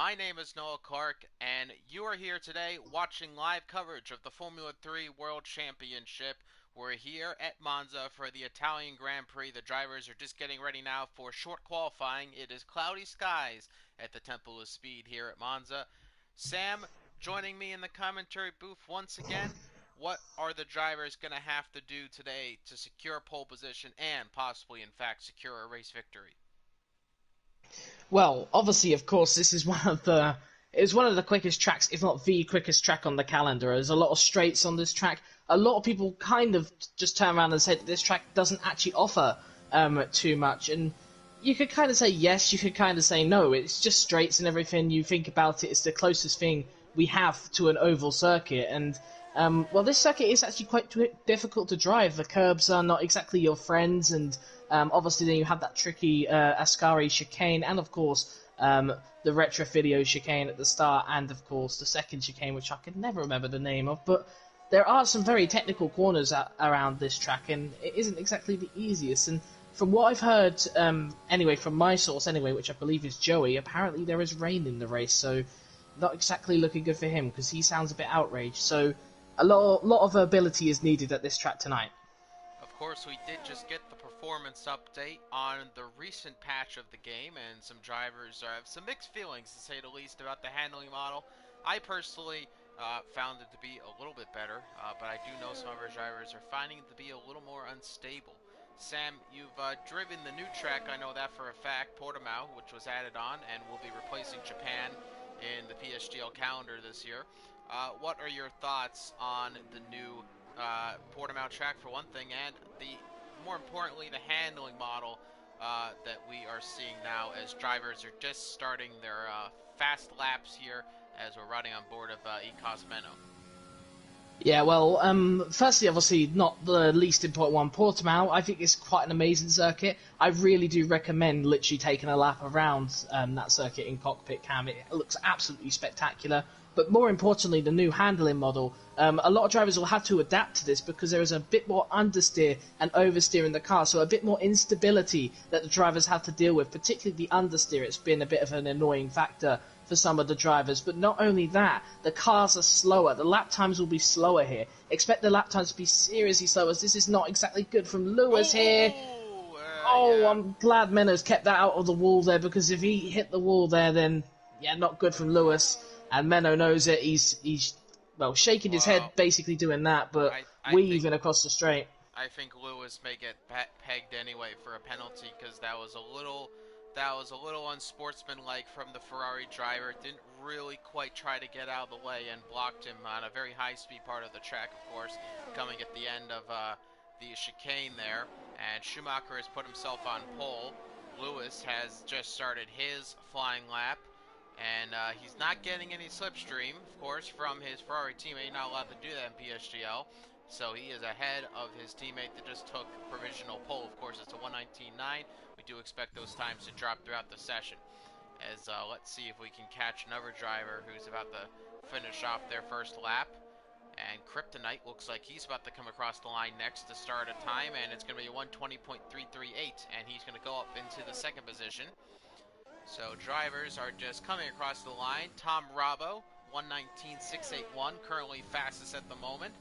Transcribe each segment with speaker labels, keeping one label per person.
Speaker 1: My name is Noah Clark, and you are here today watching live coverage of the Formula 3 World Championship. We're here at Monza for the Italian Grand Prix. The drivers are just getting ready now for short qualifying. It is cloudy skies at the Temple of Speed here at Monza. Sam, joining me in the commentary booth once again. What are the drivers going to have to do today to secure pole position and possibly, in fact, secure a race victory?
Speaker 2: Well, obviously, of course, this is it's one of the quickest tracks, if not the quickest track on the calendar. There's a lot of straights on this track. A lot of people kind of just turn around and say that this track doesn't actually offer too much, and you could kind of say yes, you could kind of say no. It's just straights and everything. You think about it, it's the closest thing we have to an oval circuit, and well, this circuit is actually quite difficult to drive. The curbs are not exactly your friends, and obviously then you have that tricky Ascari chicane, and of course the Retrofidio chicane at the start, and of course the second chicane, which I can never remember the name of, but there are some very technical corners around this track, and it isn't exactly the easiest. And from what I've heard, anyway, from my source, anyway, which I believe is Joey, apparently there is rain in the race, so not exactly looking good for him because he sounds a bit outraged. So a lot of ability is needed at this track tonight.
Speaker 1: Of course, we did just get the performance update on the recent patch of the game, and some drivers have some mixed feelings, to say the least, about the handling model. I personally found it to be a little bit better, but I do know some of our drivers are finding it to be a little more unstable. Sam, you've driven the new track, I know that for a fact, Portimao, which was added on and will be replacing Japan in the PSGL calendar this year. What are your thoughts on the new Portimao track for one thing, and more importantly, the handling model that we are seeing now as drivers are just starting their fast laps here as we're riding on board of Meno.
Speaker 2: Yeah, well, firstly, obviously, not the least important one, Portimao. I think it's quite an amazing circuit. I really do recommend literally taking a lap around that circuit in cockpit cam. It looks absolutely spectacular. But more importantly, the new handling model. A lot of drivers will have to adapt to this because there is a bit more understeer and oversteer in the car, so a bit more instability that the drivers have to deal with, particularly the understeer. It's been a bit of an annoying factor for some of the drivers. But not only that, the cars are slower. The lap times will be slower here. Expect the lap times to be seriously slower, as this is not exactly good from Lewis here. Oh,
Speaker 1: Yeah.
Speaker 2: I'm glad Menno's kept that out of the wall there, because if he hit the wall there, then, yeah, not good from Lewis. And Menno knows it. He's well, shaking his head,
Speaker 1: Well,
Speaker 2: basically doing that, but
Speaker 1: I think
Speaker 2: weaving across the straight.
Speaker 1: Lewis may get pegged anyway for a penalty because that was a little unsportsmanlike from the Ferrari driver. Didn't really quite try to get out of the way and blocked him on a very high-speed part of the track, of course, coming at the end of the chicane there. And Schumacher has put himself on pole. Lewis has just started his flying lap. And he's not getting any slipstream, of course, from his Ferrari teammate. Not allowed to do that in PSGL. So he is ahead of his teammate that just took provisional pole. Of course, it's a 1:19.9. We do expect those times to drop throughout the session. As let's see if we can catch another driver who's about to finish off their first lap. And Kryptonite looks like he's about to come across the line next to start a time, and it's going to be a 1:20.338, and he's going to go up into the second position. So drivers are just coming across the line. Tom Rabo, 1:19.681, currently fastest at the moment.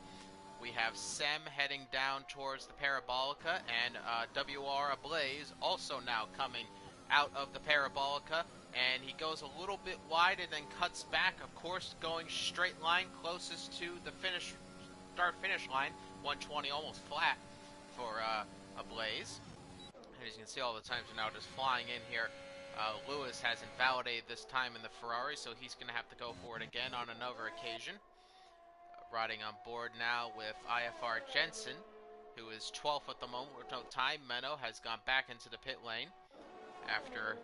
Speaker 1: We have Sem heading down towards the Parabolica, and WR Ablaze also now coming out of the Parabolica, and he goes a little bit wide and then cuts back, of course, going straight line closest to the start-finish line, 1:20, almost flat for Ablaze. As you can see, all the times are now just flying in here. Lewis hasn't validated this time in the Ferrari, so he's going to have to go for it again on another occasion. Riding on board now with IFR Jensen, who is 12th at the moment with no time. Menno has gone back into the pit lane after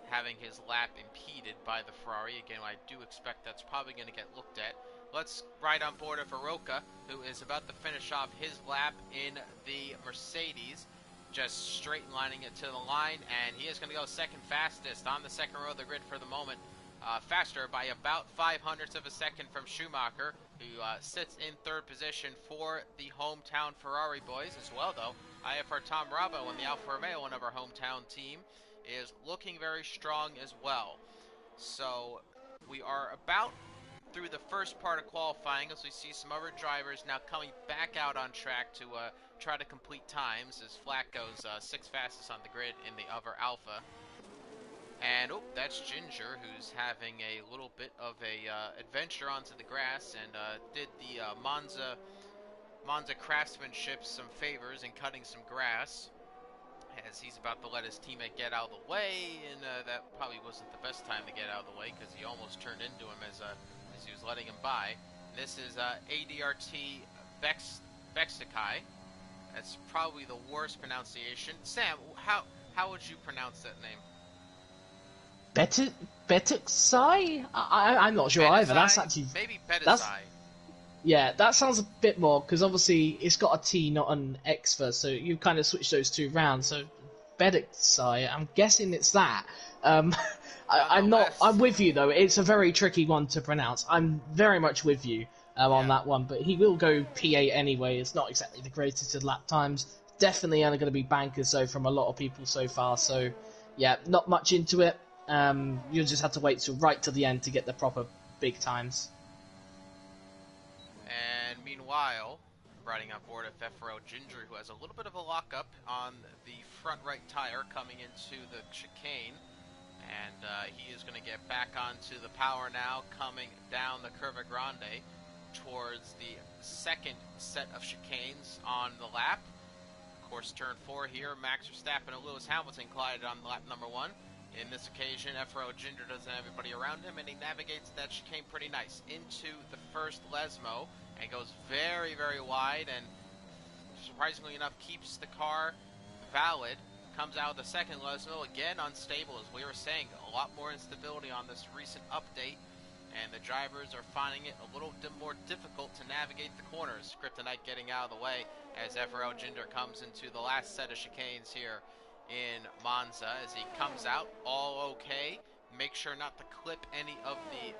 Speaker 1: having his lap impeded by the Ferrari. Again, I do expect that's probably going to get looked at. Let's ride on board of Aroka, who is about to finish off his lap in the Mercedes, just straight lining it to the line, and he is going to go second fastest on the second row of the grid for the moment. Faster by about 0.05 of a second from Schumacher, who sits in third position for the hometown Ferrari boys as well, though. IFR Tom Rabo and the Alfa Romeo, one of our hometown team, is looking very strong as well. So we are about through the first part of qualifying as we see some other drivers now coming back out on track to try to complete times as Flack goes 6th fastest on the grid in the other Alpha. And, oh, that's Ginger, who's having a little bit of a adventure onto the grass and did the Monza craftsmanship some favors in cutting some grass, as he's about to let his teammate get out of the way, and that probably wasn't the best time to get out of the way because he almost turned into him as he was letting him by. This is ADRT Bexikai. That's probably the worst pronunciation. Sam, how would you pronounce that name?
Speaker 2: Betuxai? I'm not sure either. That's actually
Speaker 1: maybe Betuxai.
Speaker 2: Yeah, that sounds a bit more because obviously it's got a T, not an X first, so you kind of switch those two round. So Betuxai, I'm guessing it's that. I'm with you though. It's a very tricky one to pronounce. I'm very much with you on that one, but he will go P8 anyway. It's not exactly the greatest of lap times. Definitely only going to be bankers though from a lot of people so far. So yeah, not much into it. You'll just have to wait till right to the end to get the proper big times.
Speaker 1: And meanwhile, riding on board of FRO Ginger, who has a little bit of a lockup on the front right tire coming into the chicane. And he is going to get back onto the power now, coming down the Curva Grande towards the second set of chicanes on the lap. Of course, turn 4 here, Max Verstappen and Lewis Hamilton collided on lap number 1. In this occasion, FRO Ginger doesn't have everybody around him, and he navigates that chicane pretty nice into the first Lesmo, and goes very, very wide, and surprisingly enough, keeps the car valid. Comes out of the second Lesmo, again unstable, as we were saying, a lot more instability on this recent update, and the drivers are finding it a little more difficult to navigate the corners. Kryptonite getting out of the way as FRO Ginger comes into the last set of chicanes here in Monza. As he comes out, all okay. Make sure not to clip any of the...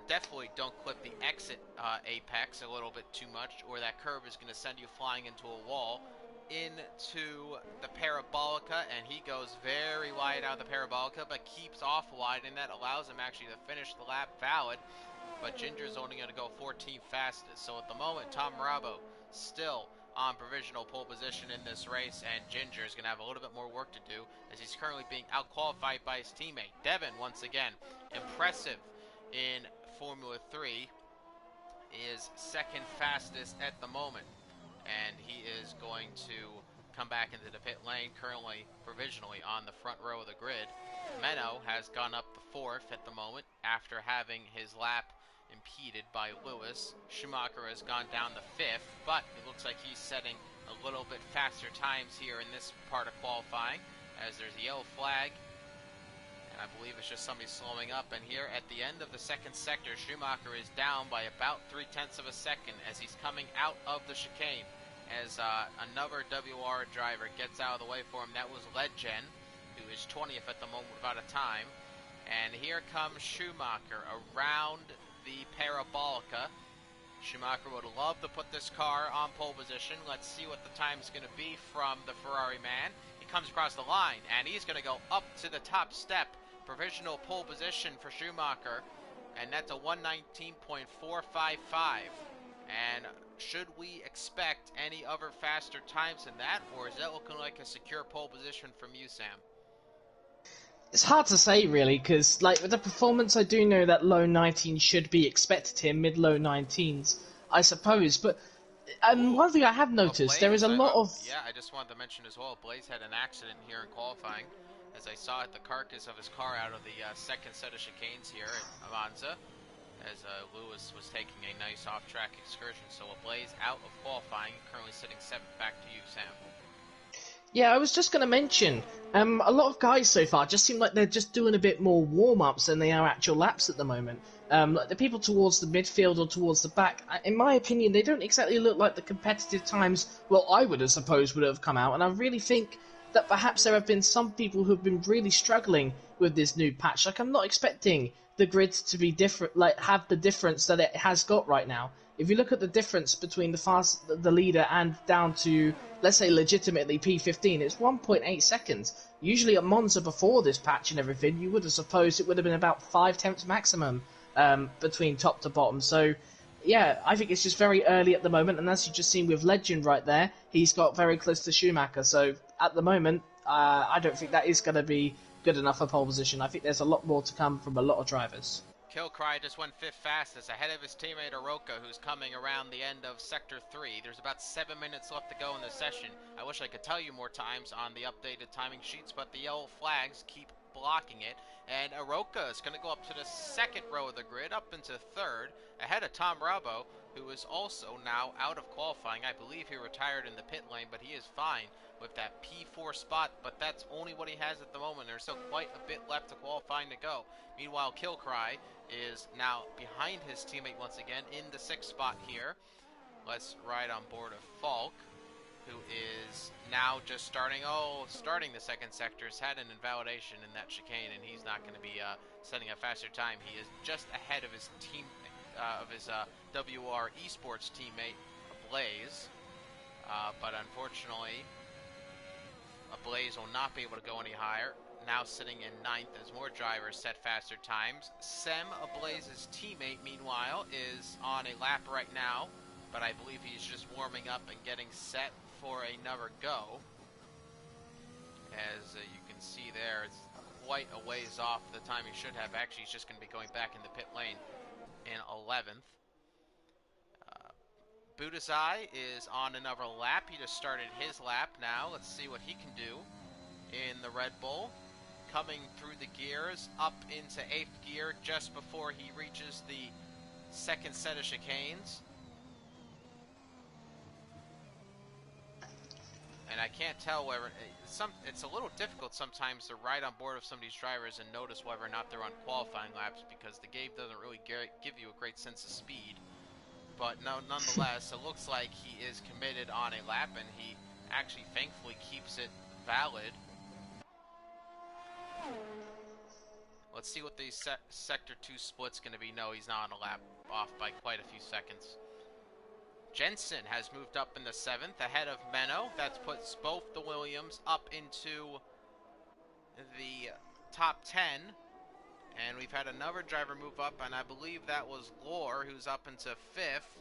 Speaker 1: definitely don't clip the exit apex a little bit too much, or that curve is going to send you flying into a wall. Into the Parabolica, and he goes very wide out of the Parabolica, but keeps off wide, and that allows him actually to finish the lap valid. But Ginger's only going to go 14th fastest. So at the moment, Tom Marabo still on provisional pole position in this race, and Ginger is going to have a little bit more work to do as he's currently being out-qualified by his teammate. Devin, once again, impressive in Formula 3, is second fastest at the moment, and he is going to come back into the pit lane, currently provisionally on the front row of the grid. Menno has gone up the 4th at the moment after having his lap impeded by Lewis. Schumacher has gone down the 5th, but it looks like he's setting a little bit faster times here in this part of qualifying, as there's a yellow flag, and I believe it's just somebody slowing up. And here at the end of the second sector, Schumacher is down by about 0.3 of a second as he's coming out of the chicane, as another WR driver gets out of the way for him. That was Legend, who is 20th at the moment without a time. And here comes Schumacher around the Parabolica. Schumacher would love to put this car on pole position. Let's see what the time is going to be from the Ferrari man. He comes across the line, and he's going to go up to the top step. Provisional pole position for Schumacher, and that's a 1:19.455. And should we expect any other faster times than that, or is that looking like a secure pole position from you, Sam?
Speaker 2: It's hard to say, really, because like with the performance, I do know that low 19s should be expected here, mid-low 19s, I suppose. But one thing I have noticed, there is a lot of...
Speaker 1: Yeah, I just wanted to mention as well, Blaze had an accident here in qualifying, as I saw the carcass of his car out of the second set of chicanes here at Monza, as Lewis was taking a nice off-track excursion. So a Blaze out of qualifying, currently sitting 7th. Back to you, Sam.
Speaker 2: Yeah, I was just going to mention, a lot of guys so far just seem like they're just doing a bit more warm-ups than they are actual laps at the moment. Like the people towards the midfield or towards the back, in my opinion, they don't exactly look like the competitive times, well, I would have supposed would have come out, and I really think that perhaps there have been some people who have been really struggling with this new patch. Like, I'm not expecting the grid to be different, like have the difference that it has got right now. If you look at the difference between the leader and down to, let's say, legitimately P15, it's 1.8 seconds. Usually at Monza before this patch and everything, you would have supposed it would have been about 5/10 maximum between top to bottom. So, yeah, I think it's just very early at the moment, and as you just seen with Legend right there, he's got very close to Schumacher. So at the moment, I don't think that is going to be good enough for pole position. I think there's a lot more to come from a lot of drivers.
Speaker 1: Killcry just went 5th fastest, ahead of his teammate Oroka, who's coming around the end of Sector 3. There's about 7 minutes left to go in the session. I wish I could tell you more times on the updated timing sheets, but the yellow flags keep blocking it. And Oroka is going to go up to the 2nd row of the grid, up into 3rd, ahead of Tom Bravo, who is also now out of qualifying. I believe he retired in the pit lane, but he is fine with that P4 spot, but that's only what he has at the moment. There's still quite a bit left to qualifying to go. Meanwhile, Killcry is now behind his teammate once again in the 6th spot here. Let's ride on board of Falk, who is now just starting the 2nd sector. Has had an invalidation in that chicane, and he's not going to be setting a faster time. He is just ahead of his WR Esports teammate, Blaze. But unfortunately, Blaze will not be able to go any higher. Now sitting in 9th as more drivers set faster times. Sem, Blaze's teammate, meanwhile, is on a lap right now, but I believe he's just warming up and getting set for another go. As you can see there, it's quite a ways off the time he should have. Actually, he's just going to be going back in the pit lane in 11th. Budazai is on another lap. He just started his lap now. Let's see what he can do in the Red Bull. Coming through the gears, up into 8th gear just before he reaches the 2nd set of chicanes. And I can't tell whether it's a little difficult sometimes to ride on board of some of these drivers and notice whether or not they're on qualifying laps, because the game doesn't really give you a great sense of speed. But no, nonetheless, it looks like he is committed on a lap, and he actually thankfully keeps it valid. Let's see what the Sector 2 split's going to be. No, he's not on a lap, off by quite a few seconds. Jensen has moved up in the 7th, ahead of Menno. That puts both the Williams up into the top 10. And we've had another driver move up, and I believe that was Lore, who's up into 5th.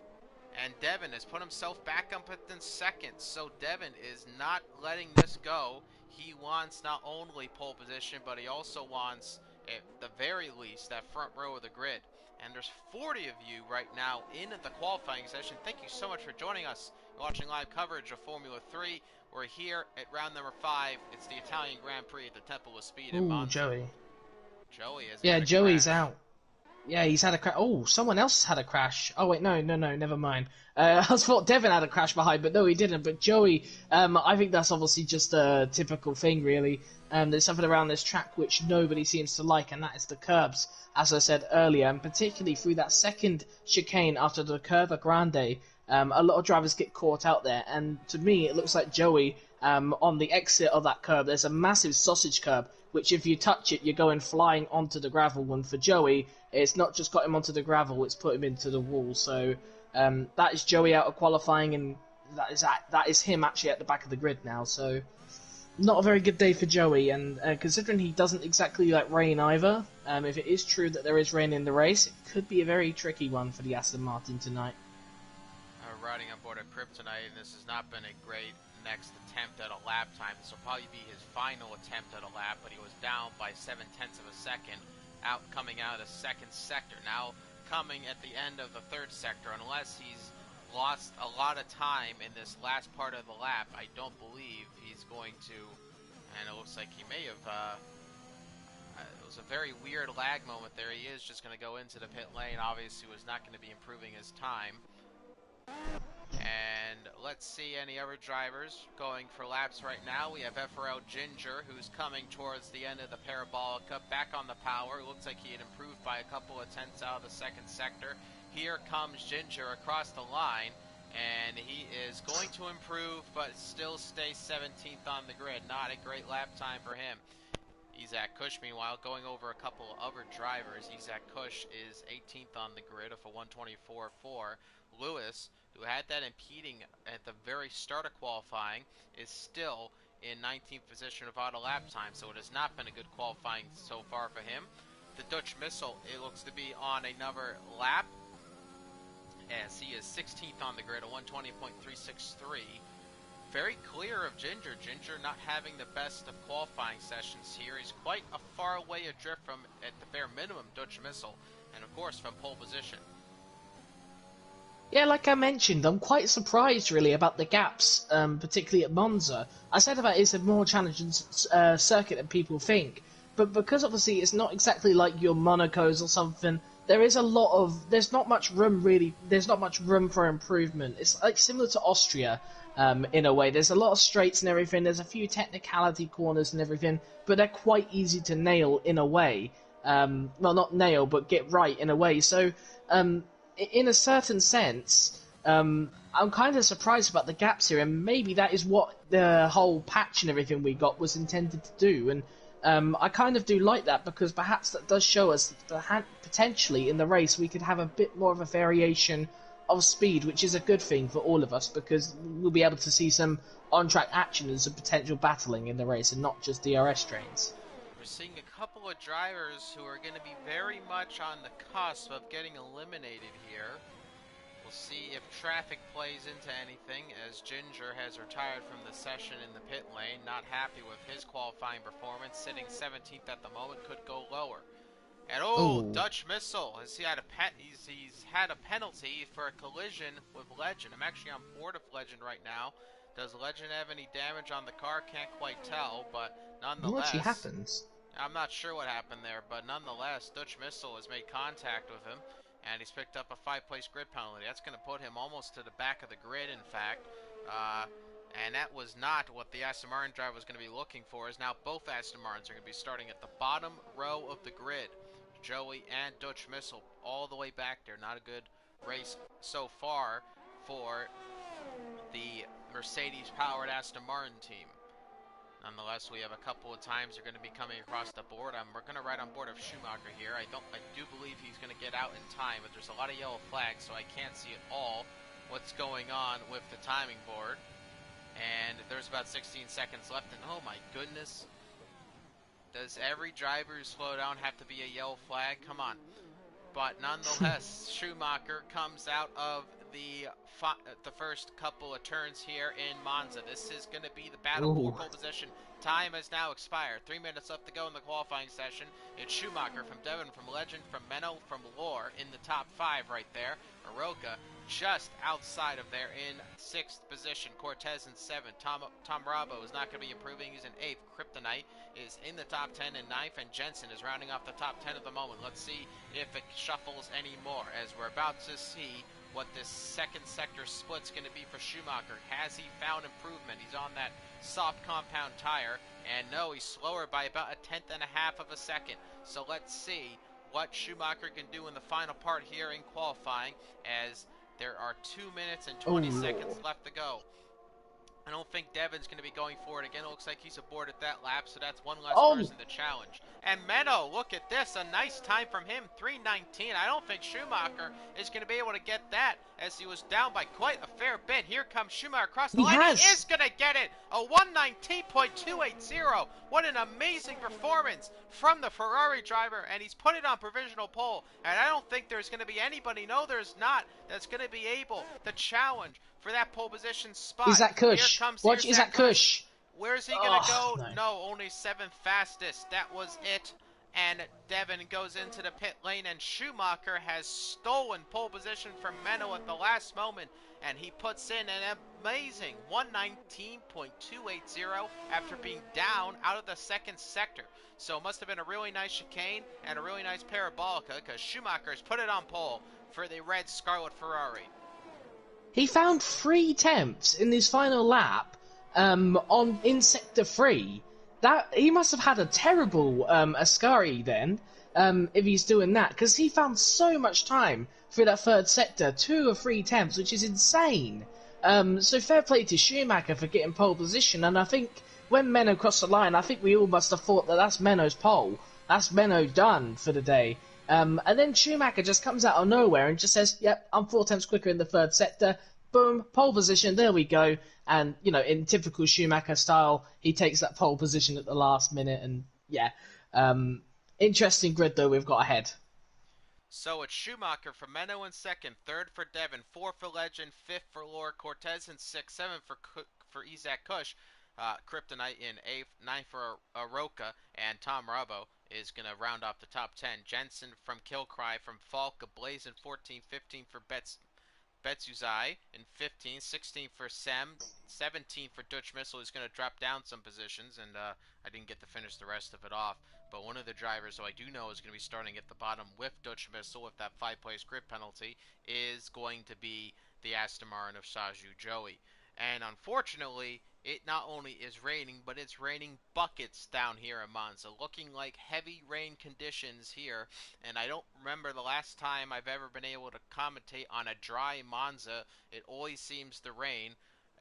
Speaker 1: And Devin has put himself back up in 2nd. So Devin is not letting this go. He wants not only pole position, but he also wants, at the very least, that front row of the grid. And there's 40 of you right now in the qualifying session. Thank you so much for joining us. You're watching live coverage of Formula 3. We're here at round number 5. It's the Italian Grand Prix at the Temple of Speed in Monza.
Speaker 2: Joey.
Speaker 1: Joey is
Speaker 2: Joey's out. Yeah, he's had a crash. Oh, someone else had a crash. Oh, wait, no, never mind. I thought Devin had a crash behind, but no, he didn't. But Joey, I think that's obviously just a typical thing, really. There's something around this track which nobody seems to like, and that is the curbs, as I said earlier, and particularly through that 2nd chicane after the Curva Grande. A lot of drivers get caught out there, and to me, it looks like Joey, on the exit of that curb, there's a massive sausage curb, which if you touch it, you're going flying onto the gravel. And for Joey, it's not just got him onto the gravel, it's put him into the wall. So that is Joey out of qualifying, and that is him actually at the back of the grid now. So not a very good day for Joey, and considering he doesn't exactly like rain either, if it is true that there is rain in the race, it could be a very tricky one for the Aston Martin tonight.
Speaker 1: Riding on board of Kryptonite, and this has not been a great next attempt at a lap time. This will probably be his final attempt at a lap, but he was down by 0.7 of a second coming out of the 2nd sector. Now coming at the end of the 3rd sector, unless he's lost a lot of time in this last part of the lap, I don't believe he's going to, and it looks like he may have, it was a very weird lag moment there. He is just going to go into the pit lane. Obviously was not going to be improving his time. And let's see any other drivers going for laps right now. We have FRL Ginger, who's coming towards the end of the Parabolica, back on the power. Looks like he had improved by a couple of tenths out of the 2nd sector. Here comes Ginger across the line, and he is going to improve, but still stay 17th on the grid. Not a great lap time for him. Isaac Kush, meanwhile, going over a couple of other drivers. Isaac Kush is 18th on the grid of a 124.4. Lewis, who had that impeding at the very start of qualifying, is still in 19th position of auto lap time, so it has not been a good qualifying so far for him. The Dutch Missile, it looks to be on another lap, as he is 16th on the grid, a 120.363. Very clear of Ginger. Ginger not having the best of qualifying sessions here. He's quite a far away adrift from, at the bare minimum, Dutch Missile, and of course from pole position.
Speaker 2: Yeah, like I mentioned, I'm quite surprised really about the gaps, particularly at Monza. I said about it's a more challenging circuit than people think, but because obviously it's not exactly like your Monaco's or something, there's not much room really, there's not much room for improvement. It's like similar to Austria, in a way. There's a lot of straights and everything, there's a few technicality corners and everything, but they're quite easy to nail in a way. Well, not nail, but get right in a way. So, in a certain sense, I'm kind of surprised about the gaps here, and maybe that is what the whole patch and everything we got was intended to do. And I kind of do like that, because perhaps that does show us that potentially in the race we could have a bit more of a variation of speed, which is a good thing for all of us, because we'll be able to see some on-track action and some potential battling in the race, and not just DRS trains.
Speaker 1: We're seeing a couple of drivers who are going to be very much on the cusp of getting eliminated here. We'll see if traffic plays into anything, as Ginger has retired from the session in the pit lane, not happy with his qualifying performance, sitting 17th at the moment, could go lower. And Dutch Missile, he's had a penalty for a collision with Legend. I'm actually on board of Legend right now. Does Legend have any damage on the car? Can't quite tell, but nonetheless,
Speaker 2: What actually happens?
Speaker 1: I'm not sure what happened there, but nonetheless, Dutch Missile has made contact with him, and he's picked up a 5-place grid penalty. That's going to put him almost to the back of the grid, in fact. And that was not what the Aston Martin driver was going to be looking for, as now both Aston Martins are going to be starting at the bottom row of the grid. Joey and Dutch Missile all the way back there. Not a good race so far for the Mercedes-powered Aston Martin team. Nonetheless, we have a couple of times they're going to be coming across the board. We're going to ride on board of Schumacher here. I do believe he's going to get out in time, but there's a lot of yellow flags, so I can't see at all what's going on with the timing board. And there's about 16 seconds left, and oh my goodness. Does every driver who slow down have to be a yellow flag? Come on. But nonetheless, Schumacher comes out of the first couple of turns here in Monza. This is going to be the battle for pole position. Time has now expired. 3 minutes left to go in the qualifying session. It's Schumacher from Devon, from Legend, from Menno, from Lohr in the top 5 right there. Aroka just outside of there in 6th position. Cortez in 7th. Tom Bravo is not going to be improving. He's in 8th. Kryptonite is in the top 10 in 9th, and Jensen is rounding off the top 10 at the moment. Let's see if it shuffles anymore, as we're about to see what this second sector split's going to be for Schumacher. Has he found improvement? He's on that soft compound tire, and no, he's slower by about a 1/10.5 of a second. So let's see what Schumacher can do in the final part here in qualifying, as there are 2 minutes and 20 seconds left to go. I don't think Devon's going to be going for it again. It looks like he's aboard at that lap, so that's one less person to challenge. And Menno, look at this. A nice time from him, 3:19. I don't think Schumacher is going to be able to get that, as he was down by quite a fair bit. Here comes Schumacher across the line. He is going to get it. A 1:19.280. What an amazing performance from the Ferrari driver, and he's put it on provisional pole. And I don't think there's going to be anybody, no there's not, that's going to be able to challenge for that pole position spot.
Speaker 2: Isaac Kush. Watch Isaac Kush.
Speaker 1: Where's he going to go? No, only 7th fastest. That was it. And Devon goes into the pit lane, and Schumacher has stolen pole position from Menno at the last moment, and he puts in an amazing 1:19.280 after being down out of the second sector. So it must have been a really nice chicane and a really nice parabolica, because Schumacher's put it on pole for the red Scarlet Ferrari.
Speaker 2: He found 3 attempts in his final lap in sector 3. That he must have had a terrible Ascari then, if he's doing that, because he found so much time through that third sector, 2 or 3 attempts, which is insane. So fair play to Schumacher for getting pole position, and I think when Menno crossed the line, I think we all must have thought that that's Menno's pole. That's Menno done for the day. And then Schumacher just comes out of nowhere and just says, "Yep, I'm 4 tenths quicker in the third sector." Boom, pole position. There we go. And in typical Schumacher style, he takes that pole position at the last minute. And yeah, um, interesting grid though we've got ahead.
Speaker 1: So it's Schumacher for Menno in second, third for Devin, fourth for Legend, fifth for Laura Cortez, and sixth, seventh for Isaac Kush. Kryptonite in eighth, ninth for Aroka, and Tom Rabo is going to round off the top 10. Jensen from Killcry, from Falk, Blaze in 14, 15 for Betsuzai in 15, 16 for Sem, 17 for Dutch Missile. Is going to drop down some positions, and I didn't get to finish the rest of it off. But one of the drivers who I do know is going to be starting at the bottom with Dutch Missile with that 5-place grid penalty is going to be the Aston Martin of Saju Joey. And unfortunately, it not only is raining, but it's raining buckets down here in Monza, looking like heavy rain conditions here. And I don't remember the last time I've ever been able to commentate on a dry Monza. It always seems to rain.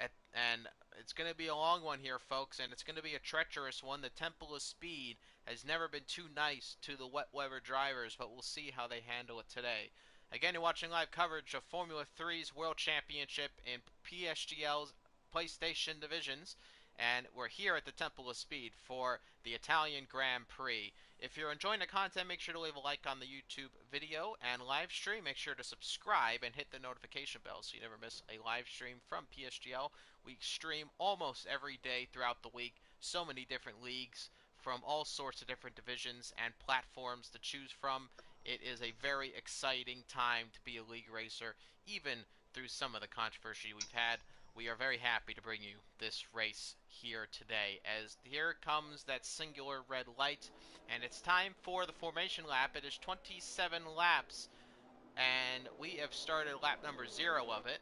Speaker 1: And it's going to be a long one here, folks, and it's going to be a treacherous one. The Temple of Speed has never been too nice to the wet weather drivers, but we'll see how they handle it today. Again, you're watching live coverage of Formula 3's World Championship in PSGL's PlayStation divisions, and we're here at the Temple of Speed for the Italian Grand Prix. If you're enjoying the content, make sure to leave a like on the YouTube video and live stream. Make sure to subscribe and hit the notification bell so you never miss a live stream from PSGL. We stream almost every day throughout the week. So many different leagues from all sorts of different divisions and platforms to choose from. It is a very exciting time to be a league racer, even through some of the controversy we've had. We are very happy to bring you this race here today, as here comes that singular red light, and it's time for the formation lap. It is 27 laps, and we have started lap number 0 of it,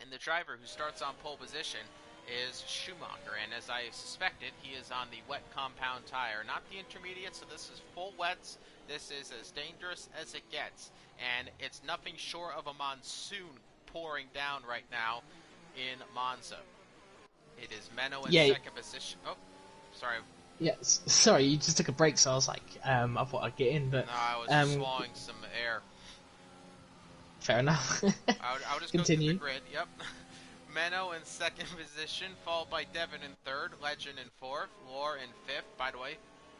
Speaker 1: and the driver who starts on pole position is Schumacher, and as I suspected, he is on the wet compound tire, not the intermediate, so this is full wets. This is as dangerous as it gets, and it's nothing short of a monsoon pouring down right now in Monza. It is Menno in
Speaker 2: Yeah,
Speaker 1: second position. Oh, sorry.
Speaker 2: yeah. Sorry, you just took a break, so I was like, I thought I'd get in, but
Speaker 1: No, I was
Speaker 2: um,
Speaker 1: swallowing some air.
Speaker 2: fair enough.
Speaker 1: I'll just go through the
Speaker 2: Continue.
Speaker 1: grid. Yep. Menno in second position, followed by Devin in third, Legend in fourth, Lore in fifth. By the way,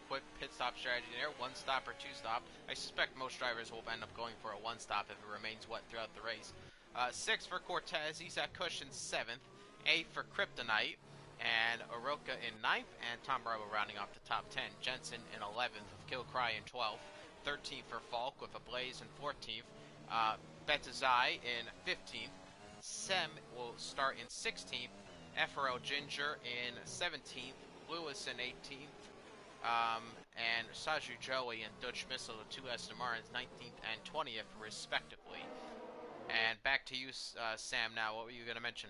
Speaker 1: quick pit stop strategy there, 1-stop or 2-stop. I suspect most drivers will end up going for a 1-stop if it remains wet throughout the race. Sixth for Cortez, Isaac Kush in seventh, eighth for Kryptonite, and Oroka in ninth, and Tom Barbo rounding off the top 10. Jensen in 11th, with Killcry in 12th, 13th for Falk with a Blaze in 14th, Betazai in 15th, Sem will start in 16th, FRL Ginger in 17th, Lewis in 18th, and Saju Joey and Dutch Missile, the two Aston Martins, 19th and 20th, respectively. And back to you, Sam, now. What were you going to mention?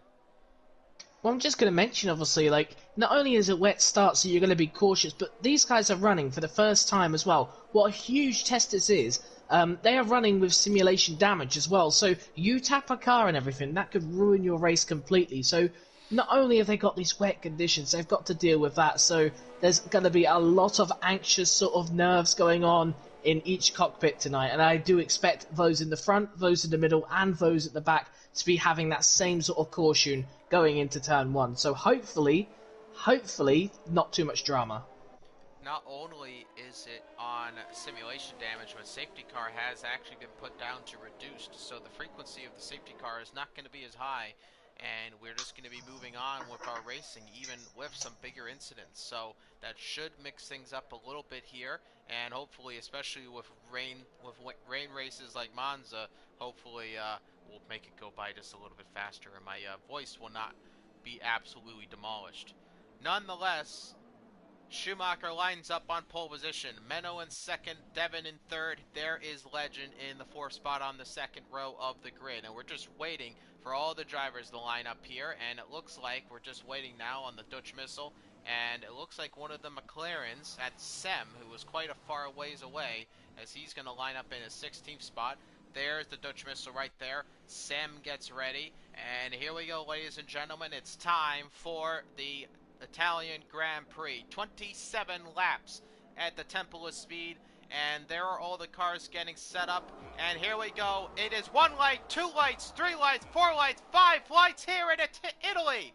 Speaker 2: Well, I'm just going to mention, obviously, like, not only is it wet start, so you're going to be cautious, but these guys are running for the first time as well. What a huge test this is. They are running with simulation damage as well, so you tap a car and everything, that could ruin your race completely. So not only have they got these wet conditions, they've got to deal with that, so there's going to be a lot of anxious sort of nerves going on in each cockpit tonight, and I do expect those in the front, those in the middle, and those at the back to be having that same sort of caution going into turn one. So hopefully, not too much drama.
Speaker 1: Not only is it on simulation damage, but safety car has actually been put down to reduced, so the frequency of the safety car is not going to be as high, and we're just going to be moving on with our racing, even with some bigger incidents. So that should mix things up a little bit here, and hopefully, especially with rain races like Monza, hopefully we'll make it go by just a little bit faster, and my voice will not be absolutely demolished. Nonetheless, Schumacher lines up on pole position. Menno in second, Devin in third. There is Legend in the fourth spot on the second row of the grid. And we're just waiting for all the drivers to line up here. And it looks like we're just waiting now on the Dutch Missile. And it looks like one of the McLarens at Sem, who was quite a far ways away, as he's going to line up in his 16th spot. There's the Dutch Missile right there. Sem gets ready. And here we go, ladies and gentlemen. It's time for the Italian Grand Prix. 27 laps at the Temple of Speed, and there are all the cars getting set up. And here we go. It is 1 light, 2 lights, 3 lights, 4 lights, 5 lights here in Italy.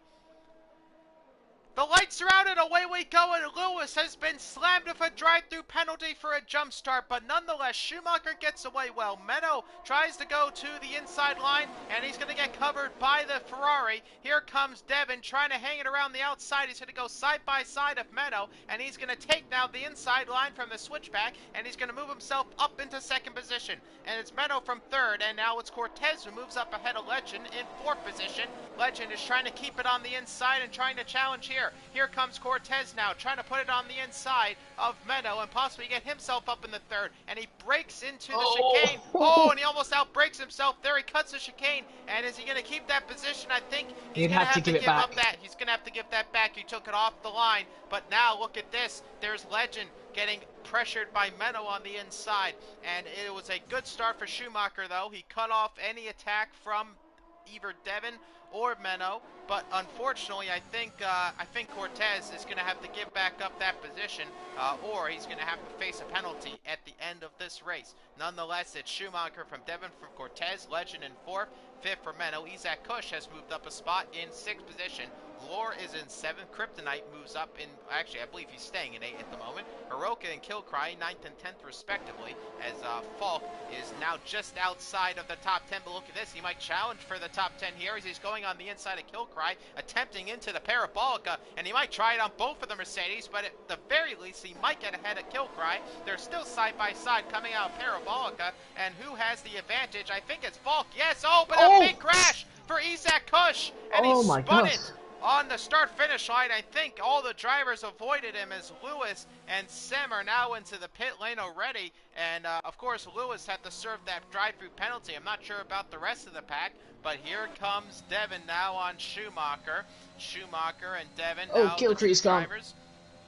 Speaker 1: The lights are out and away we go, and Lewis has been slammed with a drive-through penalty for a jump start, but nonetheless, Schumacher gets away well. Menno tries to go to the inside line, and he's going to get covered by the Ferrari. Here comes Devin trying to hang it around the outside. He's going to go side by side of Menno, and he's going to take now the inside line from the switchback, and he's going to move himself up into second position. And it's Menno from third, and now it's Cortez who moves up ahead of Legend in fourth position. Legend is trying to keep it on the inside and trying to challenge here. Here comes Cortez now, trying to put it on the inside of Menno and possibly get himself up in the third. And he breaks into the chicane. Oh, and he almost outbreaks himself. There he cuts the chicane. And is he going to keep that position? I think he's going to have to give up that. He's going to have to give that back. He took it off the line. But now look at this. There's Legend getting pressured by Menno on the inside. And it was a good start for Schumacher, though. He cut off any attack from either Devin or Menno, but unfortunately, I think Cortez is going to have to give back up that position, or he's going to have to face a penalty at the end of this race. Nonetheless, it's Schumacher from Devin for Cortez, Legend in fourth, fifth for Menno. Isaac Kush has moved up a spot in sixth position. Glor is in seventh. Kryptonite moves up in, actually, I believe he's staying in eighth at the moment. Hiroka and Kilcry, ninth and 10th respectively, as Falk is now just outside of the top 10. But look at this, he might challenge for the top 10 here as he's going on the inside of Kilcry, attempting into the Parabolica, and he might try it on both of the Mercedes, but at the very least, he might get ahead of Kilcry. They're still side by side coming out of Parabolica, and who has the advantage? I think it's Falk. Yes, but a big crash for Isaac Kush, and he spun it on the start-finish line. I think all the drivers avoided him as Lewis and Sim are now into the pit lane already. And, of course, Lewis had to serve that drive-through penalty. I'm not sure about the rest of the pack, but here comes Devin now on Schumacher. Schumacher and Devin now
Speaker 2: Kilcree's gone.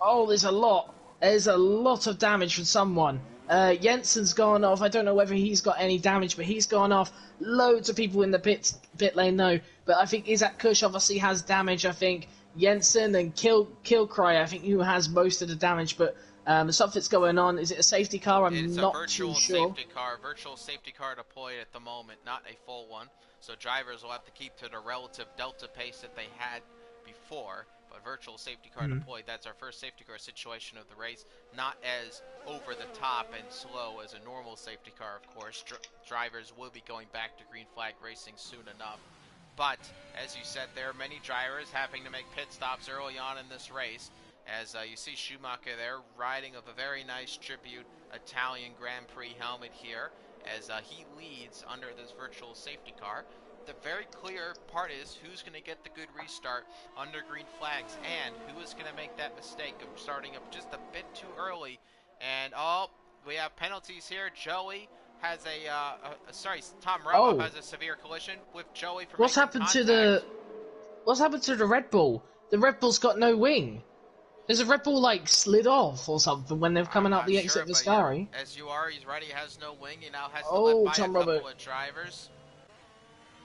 Speaker 2: Oh, there's a lot. There's a lot of damage from someone. Jensen's gone off. I don't know whether he's got any damage, but he's gone off. Loads of people in the pit lane, though. But I think Isaac Kush obviously has damage. I think Jensen and Kilcry, I think, who has most of the damage. But something's going on. Is it a safety car? I'm not too sure.
Speaker 1: It's a virtual safety car deployed at the moment, not a full one. So drivers will have to keep to the relative delta pace that they had before. But virtual safety car deployed, that's our first safety car situation of the race. Not as over the top and slow as a normal safety car, of course. Drivers will be going back to green flag racing soon enough. But, as you said, there are many drivers having to make pit stops early on in this race. As you see Schumacher there riding of a very nice tribute Italian Grand Prix helmet here. As he leads under this virtual safety car. The very clear part is who's going to get the good restart under green flags and who is going to make that mistake of starting up just a bit too early. And we have penalties here. Joey has Tom Romo has a severe collision with Joey for
Speaker 2: What's happened to the Red Bull? The Red Bull's got no wing. There's a Red Bull slid off or something when they're coming out the exit of Ascari.
Speaker 1: Yeah, as you are, he's right. He has no wing. He now has to live by a couple of drivers.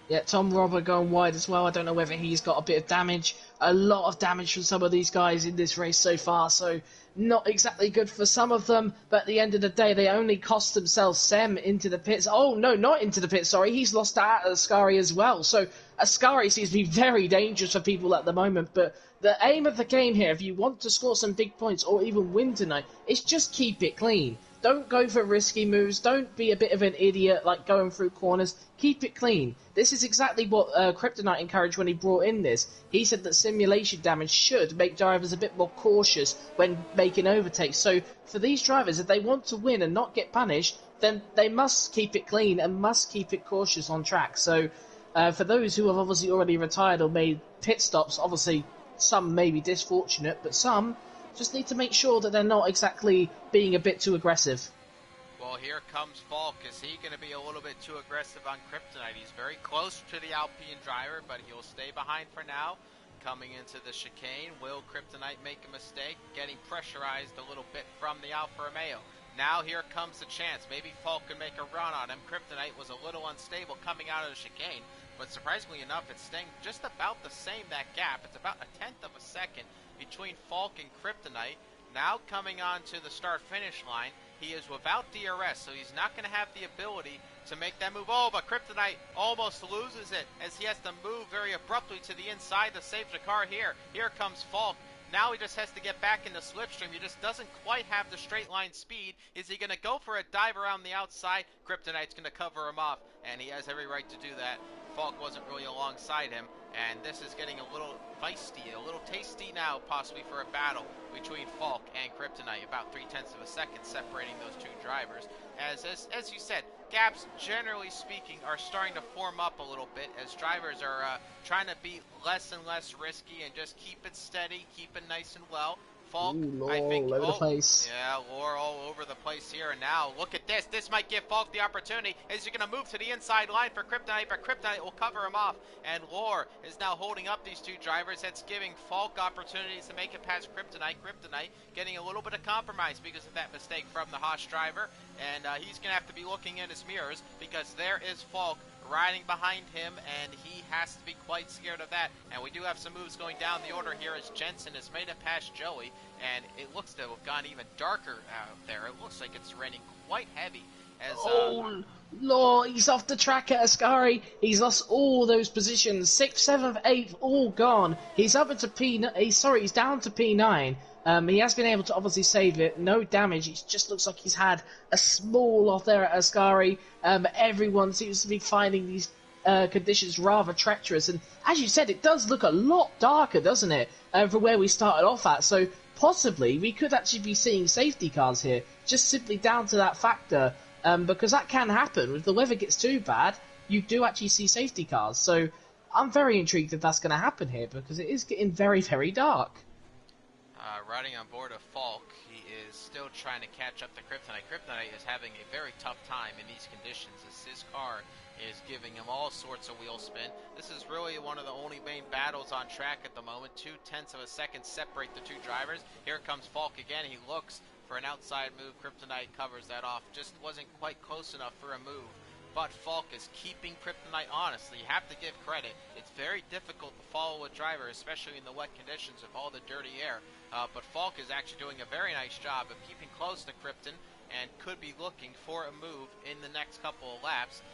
Speaker 2: Yeah, Tom Robert going wide as well. I don't know whether he's got a bit of damage. A lot of damage from some of these guys in this race so far, so not exactly good for some of them. But at the end of the day, they only cost themselves Sem into the pits. Oh, no, not into the pits, sorry. He's lost out at Ascari as well. So Ascari seems to be very dangerous for people at the moment. But the aim of the game here, if you want to score some big points or even win tonight, is just keep it clean. Don't go for risky moves. Don't be a bit of an idiot like going through corners. Keep it clean. This is exactly what Kryptonite encouraged when he brought in this. He said that simulation damage should make drivers a bit more cautious when making overtakes. So for these drivers, if they want to win and not get punished, then they must keep it clean and must keep it cautious on track. So for those who have obviously already retired or made pit stops, obviously some may be disfortunate, but some just need to make sure that they're not exactly being a bit too aggressive.
Speaker 1: Well, here comes Falk. Is he going to be a little bit too aggressive on Kryptonite? He's very close to the Alpine driver, but he'll stay behind for now. Coming into the chicane, will Kryptonite make a mistake? Getting pressurized a little bit from the Alfa Romeo. Now here comes the chance. Maybe Falk can make a run on him. Kryptonite was a little unstable coming out of the chicane, but surprisingly enough, it's staying just about the same, that gap. It's about a tenth of a second between Falk and Kryptonite. Now coming on to the start-finish line, he is without DRS, so he's not going to have the ability to make that move. Oh, but Kryptonite almost loses it as he has to move very abruptly to the inside to save the car here. Here comes Falk. Now he just has to get back into slipstream. He just doesn't quite have the straight line speed. Is he going to go for a dive around the outside? Kryptonite's going to cover him off, and he has every right to do that. Falk wasn't really alongside him, and this is getting a little feisty, a little tasty now, possibly for a battle between Falk and Kryptonite. About 0.3 of a second separating those two drivers. As you said, gaps, generally speaking, are starting to form up a little bit as drivers are trying to be less and less risky and just keep it steady, keep it nice and well. Falk,
Speaker 2: Ooh,
Speaker 1: I think,
Speaker 2: all over the place.
Speaker 1: Yeah, Lore all over the place here. And now, look at this. This might give Falk the opportunity. Is he going to move to the inside line for Kryptonite, but Kryptonite will cover him off. And Lore is now holding up these two drivers. That's giving Falk opportunities to make it past Kryptonite. Kryptonite getting a little bit of compromise because of that mistake from the Haas driver. And he's going to have to be looking in his mirrors because there is Falk riding behind him, and he has to be quite scared of that. And we do have some moves going down the order here as Jensen has made it past Joey, and it looks to have gone even darker out there. It looks like it's raining quite heavy. As,
Speaker 2: oh, Lord, he's off the track at Ascari. He's lost all those positions. 6th, 7th, 8th, all gone. He's up into he's down to P9. He has been able to obviously save it. No damage. It just looks like he's had a small off there at Ascari. Everyone seems to be finding these conditions rather treacherous. And as you said, it does look a lot darker, doesn't it, from where we started off at. So possibly we could actually be seeing safety cars here, just simply down to that factor. Because that can happen. If the weather gets too bad, you do actually see safety cars. So I'm very intrigued if that's going to happen here, because it is getting very, very dark.
Speaker 1: Riding on board of Falk, he is still trying to catch up to Kryptonite. Kryptonite is having a very tough time in these conditions as his car is giving him all sorts of wheel spin. This is really one of the only main battles on track at the moment. 0.2 of a second separate the two drivers. Here comes Falk again. He looks for an outside move. Kryptonite covers that off. Just wasn't quite close enough for a move. But Falk is keeping Kryptonite honestly. You have to give credit. It's very difficult to follow a driver, especially in the wet conditions of all the dirty air. But Falk is actually doing a very nice job of keeping close to Krypton and could be looking for a move in the next couple of laps.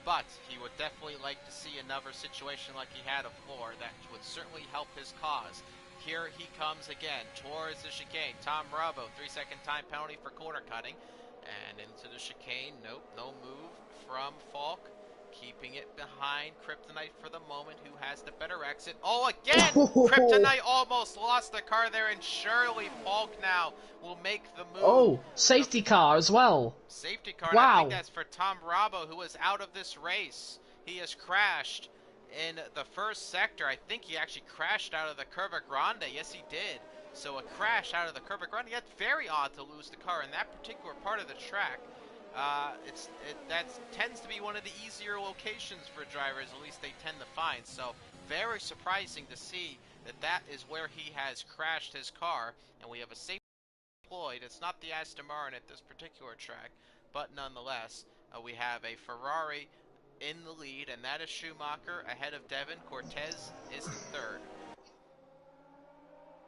Speaker 1: But he would definitely like to see another situation like he had of Floor. That would certainly help his cause. Here he comes again towards the chicane. Tom Bravo, 3-second time penalty for corner cutting. And into the chicane. Nope, no move from Falk. Keeping it behind Kryptonite for the moment, who has the better exit. Oh, again! Kryptonite almost lost the car there, and surely Falk now will make the move.
Speaker 2: Oh, safety car as well.
Speaker 1: Safety car.
Speaker 2: Wow.
Speaker 1: I think that's for Tom Bravo, who is out of this race. He has crashed in the first sector. I think he actually crashed out of the Curva Grande. Yes, he did. So a crash out of the Curva Grande. That's very odd to lose the car in that particular part of the track. That tends to be one of the easier locations for drivers, at least they tend to find. So very surprising to see that is where he has crashed his car, and we have a safety deployed. It's not the Aston Martin at this particular track, but nonetheless, we have a Ferrari in the lead, and that is Schumacher ahead of Devin. Cortez is in third.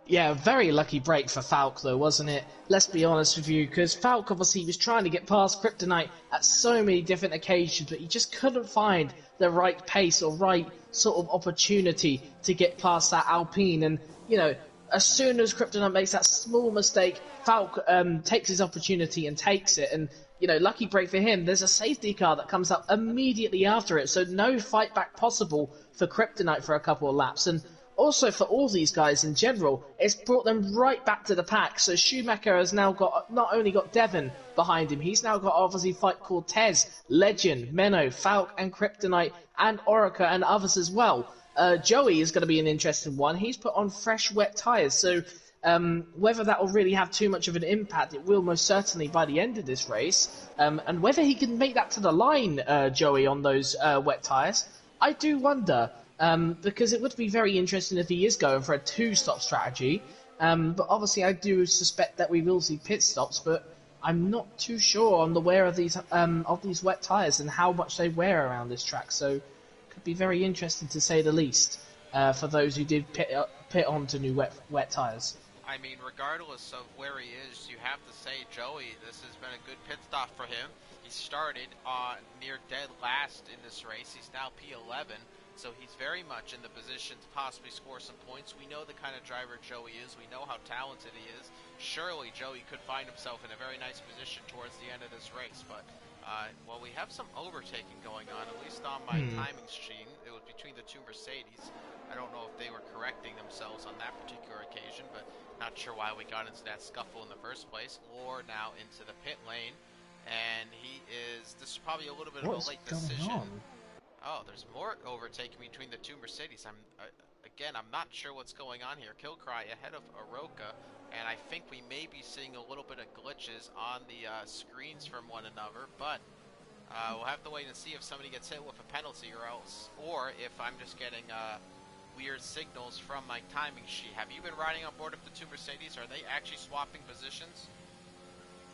Speaker 2: Yeah, very lucky break for Falk, though, wasn't it? Let's be honest with you, because Falk obviously was trying to get past Kryptonite at so many different occasions, but he just couldn't find the right pace or right sort of opportunity to get past that Alpine. And, you know, as soon as Kryptonite makes that small mistake, Falk takes his opportunity and takes it. And, you know, lucky break for him, there's a safety car that comes up immediately after it, so no fight back possible for Kryptonite for a couple of laps. And also for all these guys in general, it's brought them right back to the pack. So Schumacher has now not only got Devin behind him, he's now got obviously fight Cortez, Legend, Menno, Falk and Kryptonite and Orica and others as well. Joey is going to be an interesting one. He's put on fresh wet tyres, so whether that will really have too much of an impact, it will most certainly by the end of this race. And whether he can make that to the line, Joey, on those wet tyres, I do wonder. Because it would be very interesting if he is going for a two-stop strategy. But obviously I do suspect that we will see pit stops, but I'm not too sure on the wear of these wet tires and how much they wear around this track. So could be very interesting to say the least for those who did pit onto new wet tires.
Speaker 1: I mean, regardless of where he is, you have to say, Joey, this has been a good pit stop for him. He started near dead last in this race. He's now P11, so he's very much in the position to possibly score some points. We know the kind of driver Joey is. We know how talented he is. Surely Joey could find himself in a very nice position towards the end of this race, but well, we have some overtaking going on, at least on my timing machine. It was between the two Mercedes. I don't know if they were correcting themselves on that particular occasion, but not sure why we got into that scuffle in the first place. Lore now into the pit lane, and this is probably a little bit of a late decision. Oh, there's more overtaking between the two Mercedes. Again, I'm not sure what's going on here. Killcry ahead of Aroka, and I think we may be seeing a little bit of glitches on the screens from one another, but we'll have to wait and see if somebody gets hit with a penalty or if I'm just getting weird signals from my timing sheet. Have you been riding on board with the two Mercedes? Are they actually swapping positions?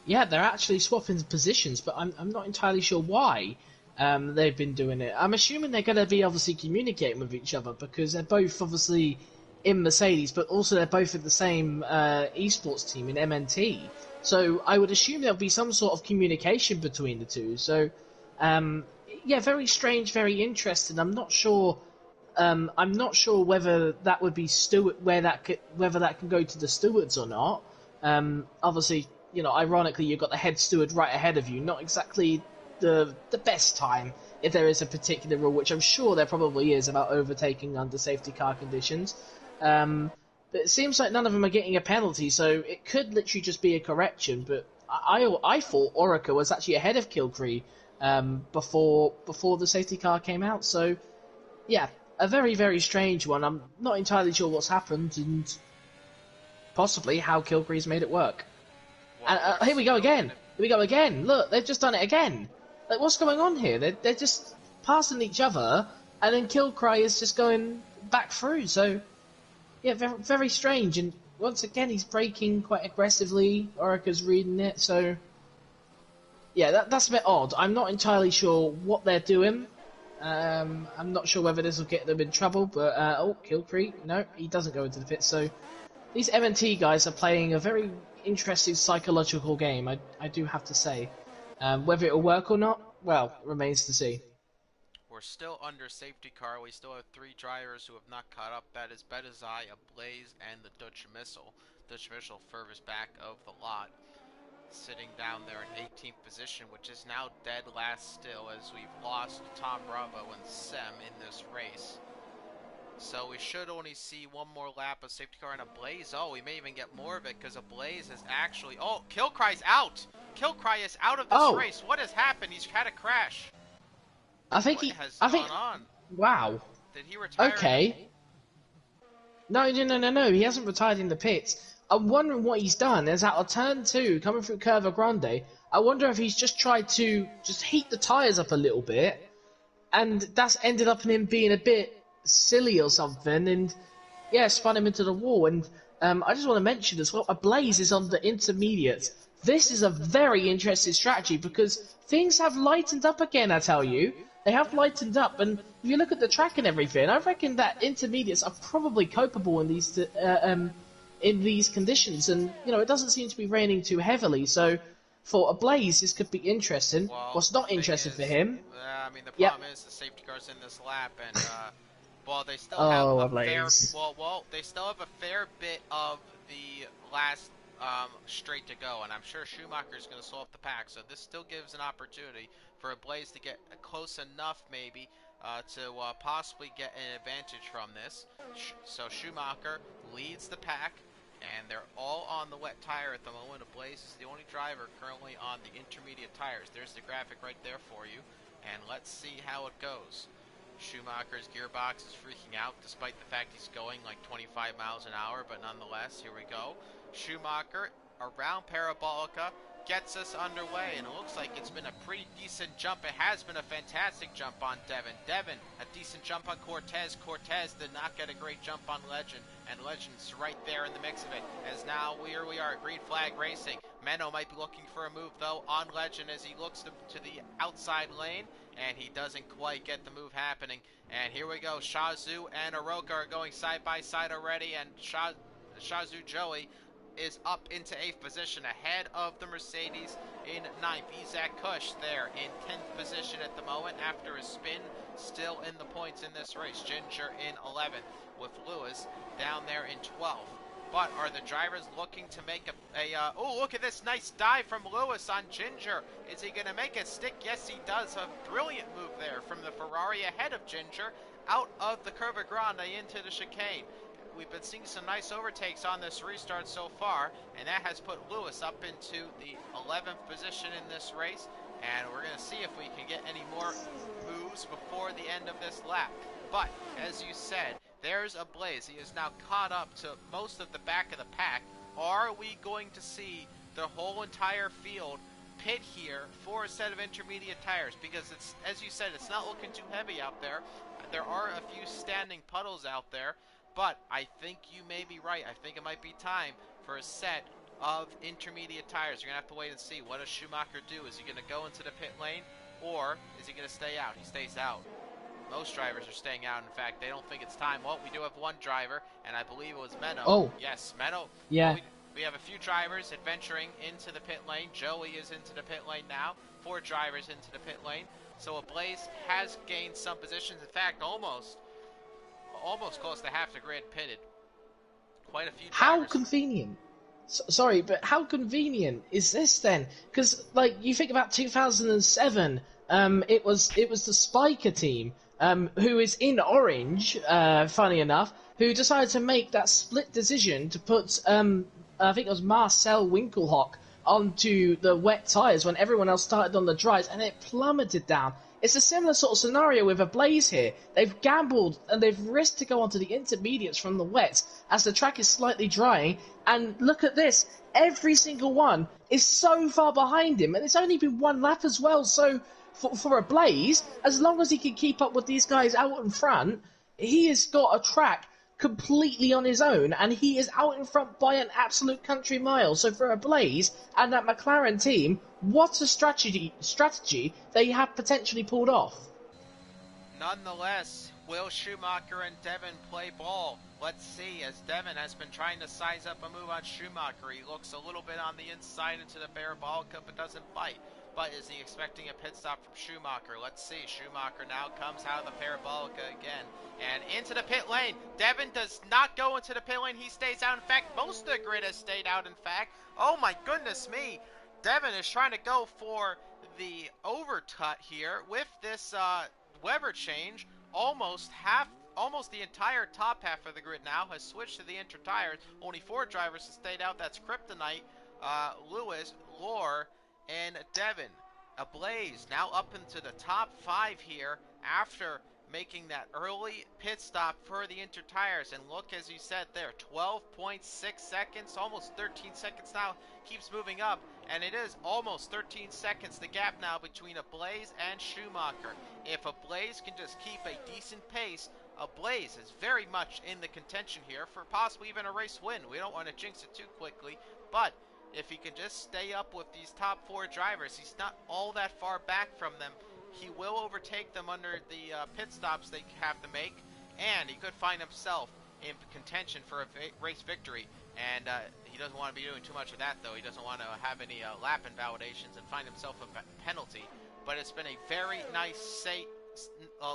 Speaker 2: Yeah, they're actually swapping positions, but I'm not entirely sure why they've been doing it. I'm assuming they're going to be obviously communicating with each other because they're both obviously in Mercedes, but also they're both in the same esports team in MNT. So I would assume there'll be some sort of communication between the two. So yeah, very strange, very interesting. I'm not sure whether that would be whether that can go to the stewards or not. Obviously, ironically, you've got the head steward right ahead of you. Not exactly the best time if there is a particular rule, which I'm sure there probably is about overtaking under safety car conditions. But it seems like none of them are getting a penalty, so it could literally just be a correction. But I thought Orica was actually ahead of Kilcree before the safety car came out. So yeah, a very, very strange one. I'm not entirely sure what's happened and possibly how Kilcree's made it work.
Speaker 1: Well,
Speaker 2: And here we go again. Here we go again. Look, they've just done it again. Like, what's going on here? They're just passing each other, and then Kilcree is just going back through. So, yeah, very, very strange. And once again, he's braking quite aggressively. Orica's reading it. So, yeah, that's a bit odd. I'm not entirely sure what they're doing. I'm not sure whether this will get them in trouble, but Kilcree, no, he doesn't go into the pit. So these M&T guys are playing a very interesting psychological game, I do have to say. Whether it'll work or not, well, remains to see.
Speaker 1: We're still under safety car. We still have three drivers who have not caught up. That is Betazai, Ablaze, and the Dutch Missile. Dutch Missile furthest back of the lot, sitting down there in 18th position, which is now dead last still, as we've lost Tom Bravo and Sem in this race. So we should only see one more lap of safety car and Ablaze. Oh, we may even get more of it because Ablaze is actually... Oh, Kilcry's out! Kilcry is out of this race. What has happened? He's had a crash.
Speaker 2: I think
Speaker 1: gone on?
Speaker 2: Wow.
Speaker 1: Did he retire?
Speaker 2: Okay. No. He hasn't retired in the pits. I'm wondering what he's done. There's out of turn 2, coming through Curva Grande. I wonder if he's just tried to just heat the tyres up a little bit, and that's ended up in him being a bit silly or something, and yeah, spun him into the wall. And I just want to mention as well, Ablaze is on the intermediate. This is a very interesting strategy because things have lightened up again, I tell you. They have lightened up, and if you look at the track and everything, I reckon that intermediates are probably copable in these conditions, and it doesn't seem to be raining too heavily, so for Ablaze this could be interesting.
Speaker 1: Well,
Speaker 2: what's not interesting for him,
Speaker 1: I mean, the problem is the safety car's in this lap, and well, they still have they still have a fair bit of the last straight to go, and I'm sure Schumacher's going to slow up the pack, so this still gives an opportunity for Ablaze to get close enough maybe to possibly get an advantage from this. So Schumacher leads the pack, and they're all on the wet tire at the moment. Ablaze is the only driver currently on the intermediate tires. There's the graphic right there for you, and let's see how it goes. Schumacher's gearbox is freaking out despite the fact he's going like 25 miles an hour, but nonetheless, here we go. Schumacher around Parabolica, gets us underway, and it looks like it's been a pretty decent jump. It has been a fantastic jump on Devin. Devin, a decent jump on Cortez. Cortez did not get a great jump on Legend, and Legend's right there in the mix of it. As now here we are, green flag racing. Menno might be looking for a move, though, on Legend as he looks to the outside lane, and he doesn't quite get the move happening. And here we go, Shazoo and Oroka are going side by side already, and Shazoo Joey is up into 8th position ahead of the Mercedes in 9th. Isaac Kush there in 10th position at the moment after a spin, still in the points in this race. Ginger in 11th with Lewis down there in 12th. But are the drivers looking to make oh, look at this nice dive from Lewis on Ginger. Is he going to make it stick? Yes, he does. A brilliant move there from the Ferrari ahead of Ginger out of the Curva Grande into the chicane. We've been seeing some nice overtakes on this restart so far, and that has put Lewis up into the 11th position in this race, and we're going to see if we can get any more moves before the end of this lap. But, as you said, there's a Blaze. He is now caught up to most of the back of the pack. Are we going to see the whole entire field pit here for a set of intermediate tires? Because, it's, as you said, it's not looking too heavy out there. There are a few standing puddles out there. But I think you may be right. I think it might be time for a set of intermediate tires. You're going to have to wait and see. What does Schumacher do? Is he going to go into the pit lane, or is he going to stay out? He stays out. Most drivers are staying out. In fact, they don't think it's time. Well, we do have one driver, and I believe it was Menno.
Speaker 2: Oh.
Speaker 1: Yes, Menno.
Speaker 2: Yeah.
Speaker 1: We have a few drivers adventuring into the pit lane. Joey is into the pit lane now. 4 drivers into the pit lane. So a Blaze has gained some positions. In fact, almost close to half the grid pitted. Quite a few drivers.
Speaker 2: How convenient. Sorry, but how convenient is this then? Because, like, you think about 2007, it was the Spiker team, who is in orange, funny enough, who decided to make that split decision to put, I think it was Marcel Winkelhock onto the wet tyres when everyone else started on the dries, and it plummeted down. It's a similar sort of scenario with a Blaze here. They've gambled and they've risked to go onto the intermediates from the wets as the track is slightly drying. And look at this. Every single one is so far behind him. And it's only been one lap as well. So for a Blaze, as long as he can keep up with these guys out in front, he has got a track completely on his own, and he is out in front by an absolute country mile. So for a Blaze and that McLaren team, what a strategy they have potentially pulled off.
Speaker 1: Nonetheless, will Schumacher and Devin play ball? Let's see, as Devin has been trying to size up a move on Schumacher. He looks a little bit on the inside into the parabolica, but doesn't bite. But is he expecting a pit stop from Schumacher? Let's see. Schumacher now comes out of the parabolica again and into the pit lane. Devin does not go into the pit lane. He stays out. In fact, most of the grid has stayed out, in fact. Oh my goodness me. Devin is trying to go for the overcut here with this Weber change. Almost the entire top half of the grid now has switched to the inter tires. Only 4 drivers have stayed out. That's Kryptonite, Lewis, Lore, and Devin. A Blaze now up into the top 5 here after making that early pit stop for the inter tires. And look, as you said there, 12.6 seconds, almost 13 seconds now, keeps moving up, and it is almost 13 seconds the gap now between a Blaze and Schumacher. If a Blaze can just keep a decent pace, a Blaze is very much in the contention here for possibly even a race win. We don't want to jinx it too quickly, but if he can just stay up with these top 4 drivers, he's not all that far back from them. He will overtake them under the pit stops they have to make, and he could find himself in contention for a race victory. And he doesn't want to be doing too much of that, though. He doesn't want to have any lap invalidations and find himself a penalty. But it's been a very nice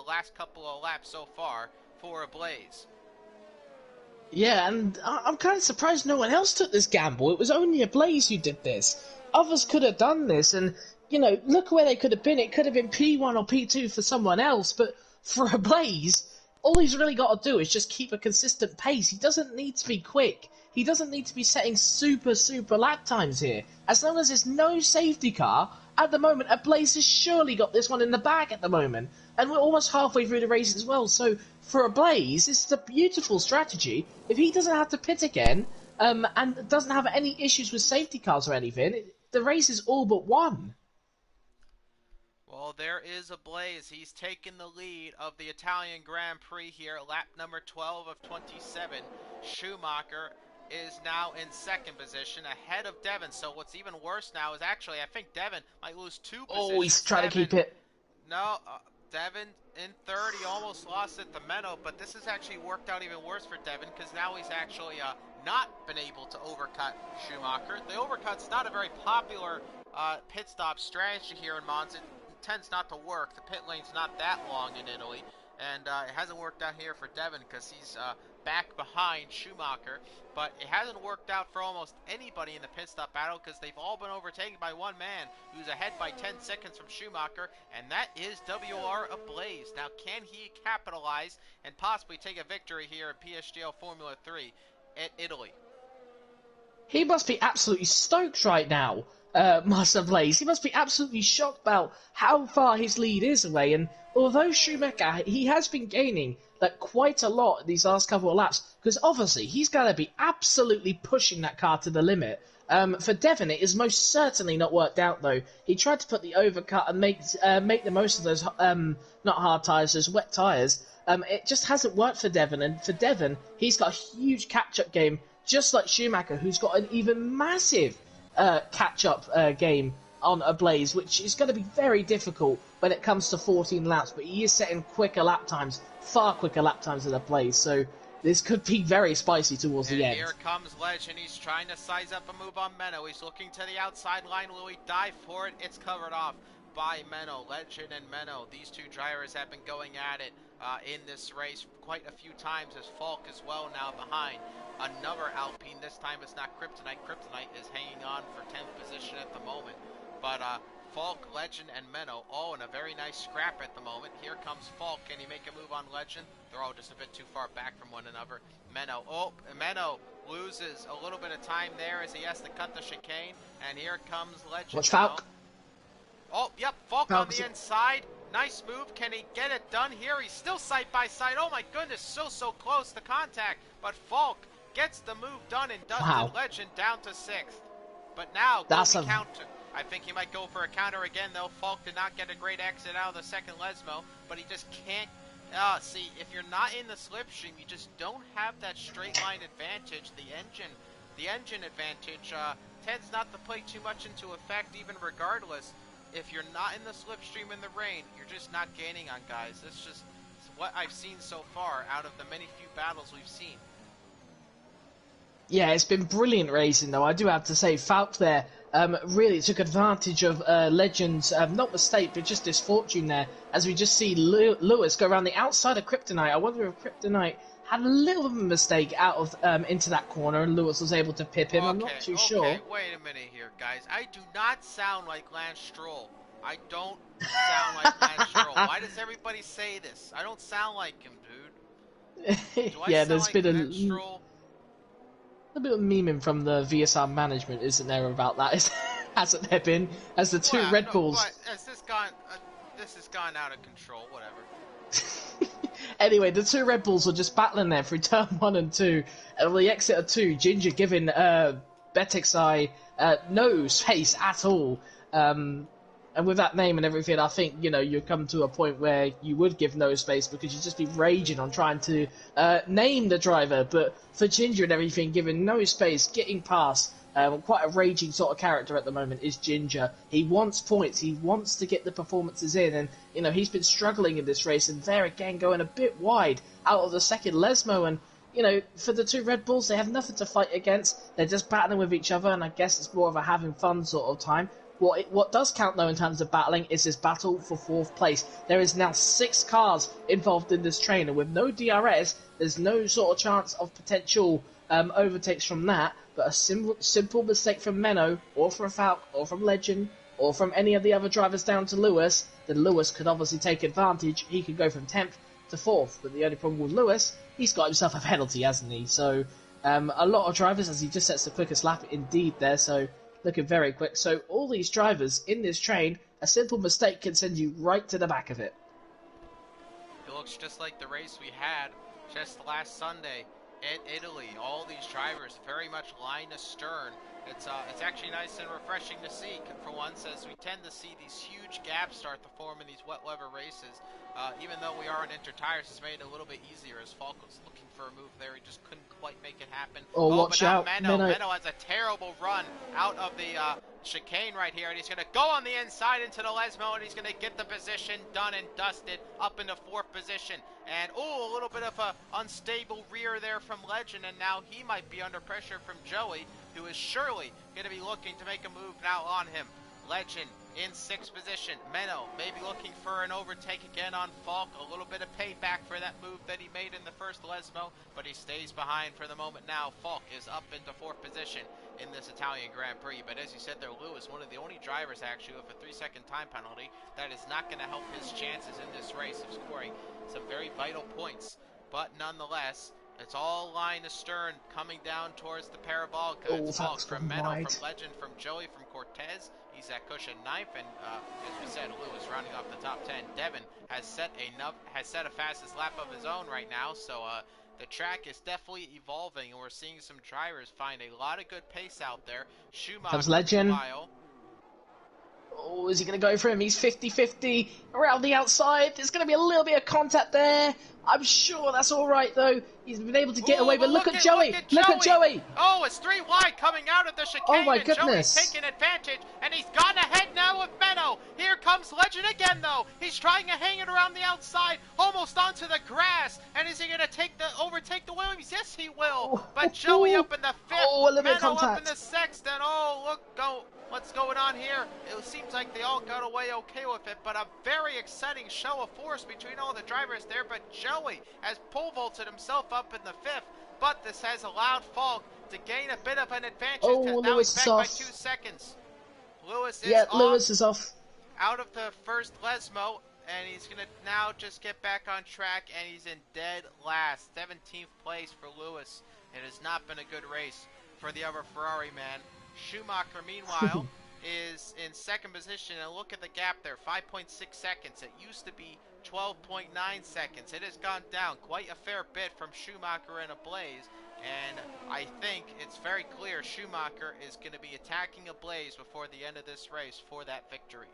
Speaker 1: last couple of laps so far for a Blaze.
Speaker 2: Yeah, and I'm kind of surprised no one else took this gamble. It was only a Blaze who did this. Others could have done this, and, you know, look where they could have been. It could have been P1 or P2 for someone else, but for a Blaze, all he's really got to do is just keep a consistent pace. He doesn't need to be quick. He doesn't need to be setting super lap times here. As long as there's no safety car, at the moment, a Blaze has surely got this one in the bag at the moment. And we're almost halfway through the race as well, so for a Blaze, this is a beautiful strategy. If he doesn't have to pit again, and doesn't have any issues with safety cars or anything, the race is all but won.
Speaker 1: Well, there is a Blaze. He's taken the lead of the Italian Grand Prix here, lap number 12 of 27. Schumacher is now in second position, ahead of Devon. So what's even worse now is actually, I think Devon might lose 2
Speaker 2: Oh, he's
Speaker 1: positions.
Speaker 2: trying to keep it.
Speaker 1: No, Devon in third. He almost lost at the Menno, but this has actually worked out even worse for Devon because now he's actually not been able to overcut Schumacher. The overcut's not a very popular pit stop strategy here in Monza. It tends not to work. The pit lane's not that long in Italy, and it hasn't worked out here for Devon because he's back behind Schumacher. But it hasn't worked out for almost anybody in the pit stop battle because they've all been overtaken by one man who's ahead by 10 seconds from Schumacher, and that is WR Ablaze. Now, can he capitalize and possibly take a victory here in PSGL Formula 3 at Italy?
Speaker 2: He must be absolutely stoked right now, Master Blaze. He must be absolutely shocked about how far his lead is away. And although Schumacher, he has been gaining like quite a lot these last couple of laps, because obviously he's going to be absolutely pushing that car to the limit. For Devon, it is most certainly not worked out though. He tried to put the overcut and make the most of those not hard tyres, those wet tyres. It just hasn't worked for Devon, and for Devon, he's got a huge catch-up game, just like Schumacher, who's got an even massive catch-up game on Ablaze, which is going to be very difficult when it comes to 14 laps, but he is setting quicker lap times, far quicker lap times than Ablaze, so this could be very spicy towards the end.
Speaker 1: Here comes Legend. He's trying to size up a move on Menno. He's looking to the outside line. Will he dive for it? It's covered off by Menno. Legend and Menno, these two drivers have been going at it in this race quite a few times, as Falk as well now behind another Alpine. This time it's not Kryptonite. Kryptonite is hanging on for 10th position at the moment. But Falk, Legend, and Menno all in a very nice scrap at the moment. Here comes Falk. Can he make a move on Legend? They're all just a bit too far back from one another. Menno loses a little bit of time there as he has to cut the chicane. And here comes Legend.
Speaker 2: Watch Falk.
Speaker 1: Oh, yep, Falk on the inside. Nice move. Can he get it done here? He's still side by side. Oh my goodness, so close to contact. But Falk gets the move done and does the Legend down to 6th. But now, that's a counter. I think he might go for a counter again, though. Falk did not get a great exit out of the second Lesmo, but he just can't. See, if you're not in the slipstream, you just don't have that straight line advantage. The engine advantage tends not to play too much into effect, even regardless. If you're not in the slipstream in the rain, you're just not gaining on guys. That's just what I've seen so far out of the many few battles we've seen.
Speaker 2: Yeah, it's been brilliant racing, though. I do have to say, Falk there really took advantage of Legend's, not mistake, but just misfortune there, as we just see Lewis go around the outside of Kryptonite. I wonder if Kryptonite had a little bit of a mistake out of into that corner, and Lewis was able to pip him. I'm not too sure.
Speaker 1: Wait a minute here, guys. I do not sound like Lance Stroll. I don't sound like Lance Stroll. Why does everybody say this? I don't sound like him, dude. Do I
Speaker 2: yeah,
Speaker 1: sound
Speaker 2: there's
Speaker 1: like
Speaker 2: been
Speaker 1: Lance Stroll?
Speaker 2: A bit of memeing from the VSR management, isn't there, about that? Hasn't there been? As the two Red Bulls...
Speaker 1: But has this has gone out of control, whatever.
Speaker 2: Anyway, the two Red Bulls were just battling there through turn 1 and 2. And on the exit of 2, Ginger giving Betexai no space at all. And with that name and everything, I think, you come to a point where you would give no space because you'd just be raging on trying to name the driver. But for Ginger and everything, giving no space, getting past, quite a raging sort of character at the moment is Ginger. He wants points. He wants to get the performances in. And, he's been struggling in this race. And there again, going a bit wide out of the second Lesmo. And, for the two Red Bulls, they have nothing to fight against. They're just battling with each other. And I guess it's more of a having fun sort of time. What does count, though, in terms of battling is this battle for 4th place. There is now 6 cars involved in this train, and with no DRS, there's no sort of chance of potential overtakes from that, but a simple mistake from Menno, or from Falk, or from Legend, or from any of the other drivers down to Lewis, then Lewis could obviously take advantage. He could go from 10th to 4th, but the only problem with Lewis, he's got himself a penalty, hasn't he? So, a lot of drivers, as he just sets the quickest lap indeed there, so... looking very quick. So all these drivers in this train, a simple mistake can send you right to the back of it.
Speaker 1: It looks just like the race we had just last Sunday in Italy. All these drivers very much line astern It's actually nice and refreshing to see for once, as we tend to see these huge gaps start to form in these wet weather races. Even though we are on Inter Tires, it's made it a little bit easier, as Falk was looking for a move there. He just couldn't quite make it happen.
Speaker 2: Oh,
Speaker 1: Oh, but
Speaker 2: watch
Speaker 1: now
Speaker 2: out,
Speaker 1: Menno.
Speaker 2: Minnow.
Speaker 1: Menno has a terrible run out of the chicane right here, and he's going to go on the inside into the Lesmo, and he's going to get the position done and dusted up into 4th position. And, oh, a little bit of a unstable rear there from Legend, and now he might be under pressure from Joey, who is surely going to be looking to make a move now on him. Legend in 6th position. Menno maybe looking for an overtake again on Falk. A little bit of payback for that move that he made in the first Lesmo, but he stays behind for the moment now. Falk is up into 4th position in this Italian Grand Prix. But as you said there, Lewis, one of the only drivers actually with a 3-second time penalty, that is not going to help his chances in this race of scoring some very vital points. But nonetheless, it's all line astern coming down towards the parabolica.
Speaker 2: Oh,
Speaker 1: It's Falk
Speaker 2: that's
Speaker 1: from
Speaker 2: gone
Speaker 1: Menno,
Speaker 2: wide.
Speaker 1: from Legend, from Joey, from Cortez. He's at cushion 9th, and as we said, Lewis running off the top 10. Devin has set a fastest lap of his own right now, so the track is definitely evolving, and we're seeing some drivers find a lot of good pace out there. Schumacher,
Speaker 2: Comes Legend.
Speaker 1: meanwhile,
Speaker 2: Oh, is he going to go for him? He's 50-50 around the outside. There's going to be a little bit of contact there. I'm sure that's all right, though. He's been able to get away, but look at Joey. Look at Joey.
Speaker 1: Oh, it's 3 wide coming out of the chicane.
Speaker 2: Oh, my
Speaker 1: and
Speaker 2: goodness.
Speaker 1: Joey's taking advantage, and he's gone ahead now with Menno. Here comes Legend again, though. He's trying to hang it around the outside, almost onto the grass. And is he going to overtake the Williams? Yes, he will. But Joey up in the 5th.
Speaker 2: Oh, a little bit of
Speaker 1: Menno up in
Speaker 2: contact.
Speaker 1: the 6th. And oh, look, go. What's going on here? It seems like they all got away okay with it, but a very exciting show of force between all the drivers there. But Joey has pole vaulted himself up in the 5th, but this has allowed Falk to gain a bit of an advantage.
Speaker 2: Oh,
Speaker 1: Now
Speaker 2: Lewis
Speaker 1: he's
Speaker 2: is
Speaker 1: back by
Speaker 2: off.
Speaker 1: 2 seconds. Lewis is
Speaker 2: Yeah,
Speaker 1: off,
Speaker 2: Lewis is off.
Speaker 1: out of the first Lesmo, and he's going to now just get back on track, and he's in dead last. 17th place for Lewis. It has not been a good race for the other Ferrari man. Schumacher, meanwhile, is in 2nd position, and look at the gap there, 5.6 seconds. It used to be 12.9 seconds. It has gone down quite a fair bit from Schumacher in a blaze, and I think it's very clear Schumacher is going to be attacking a blaze before the end of this race for that victory.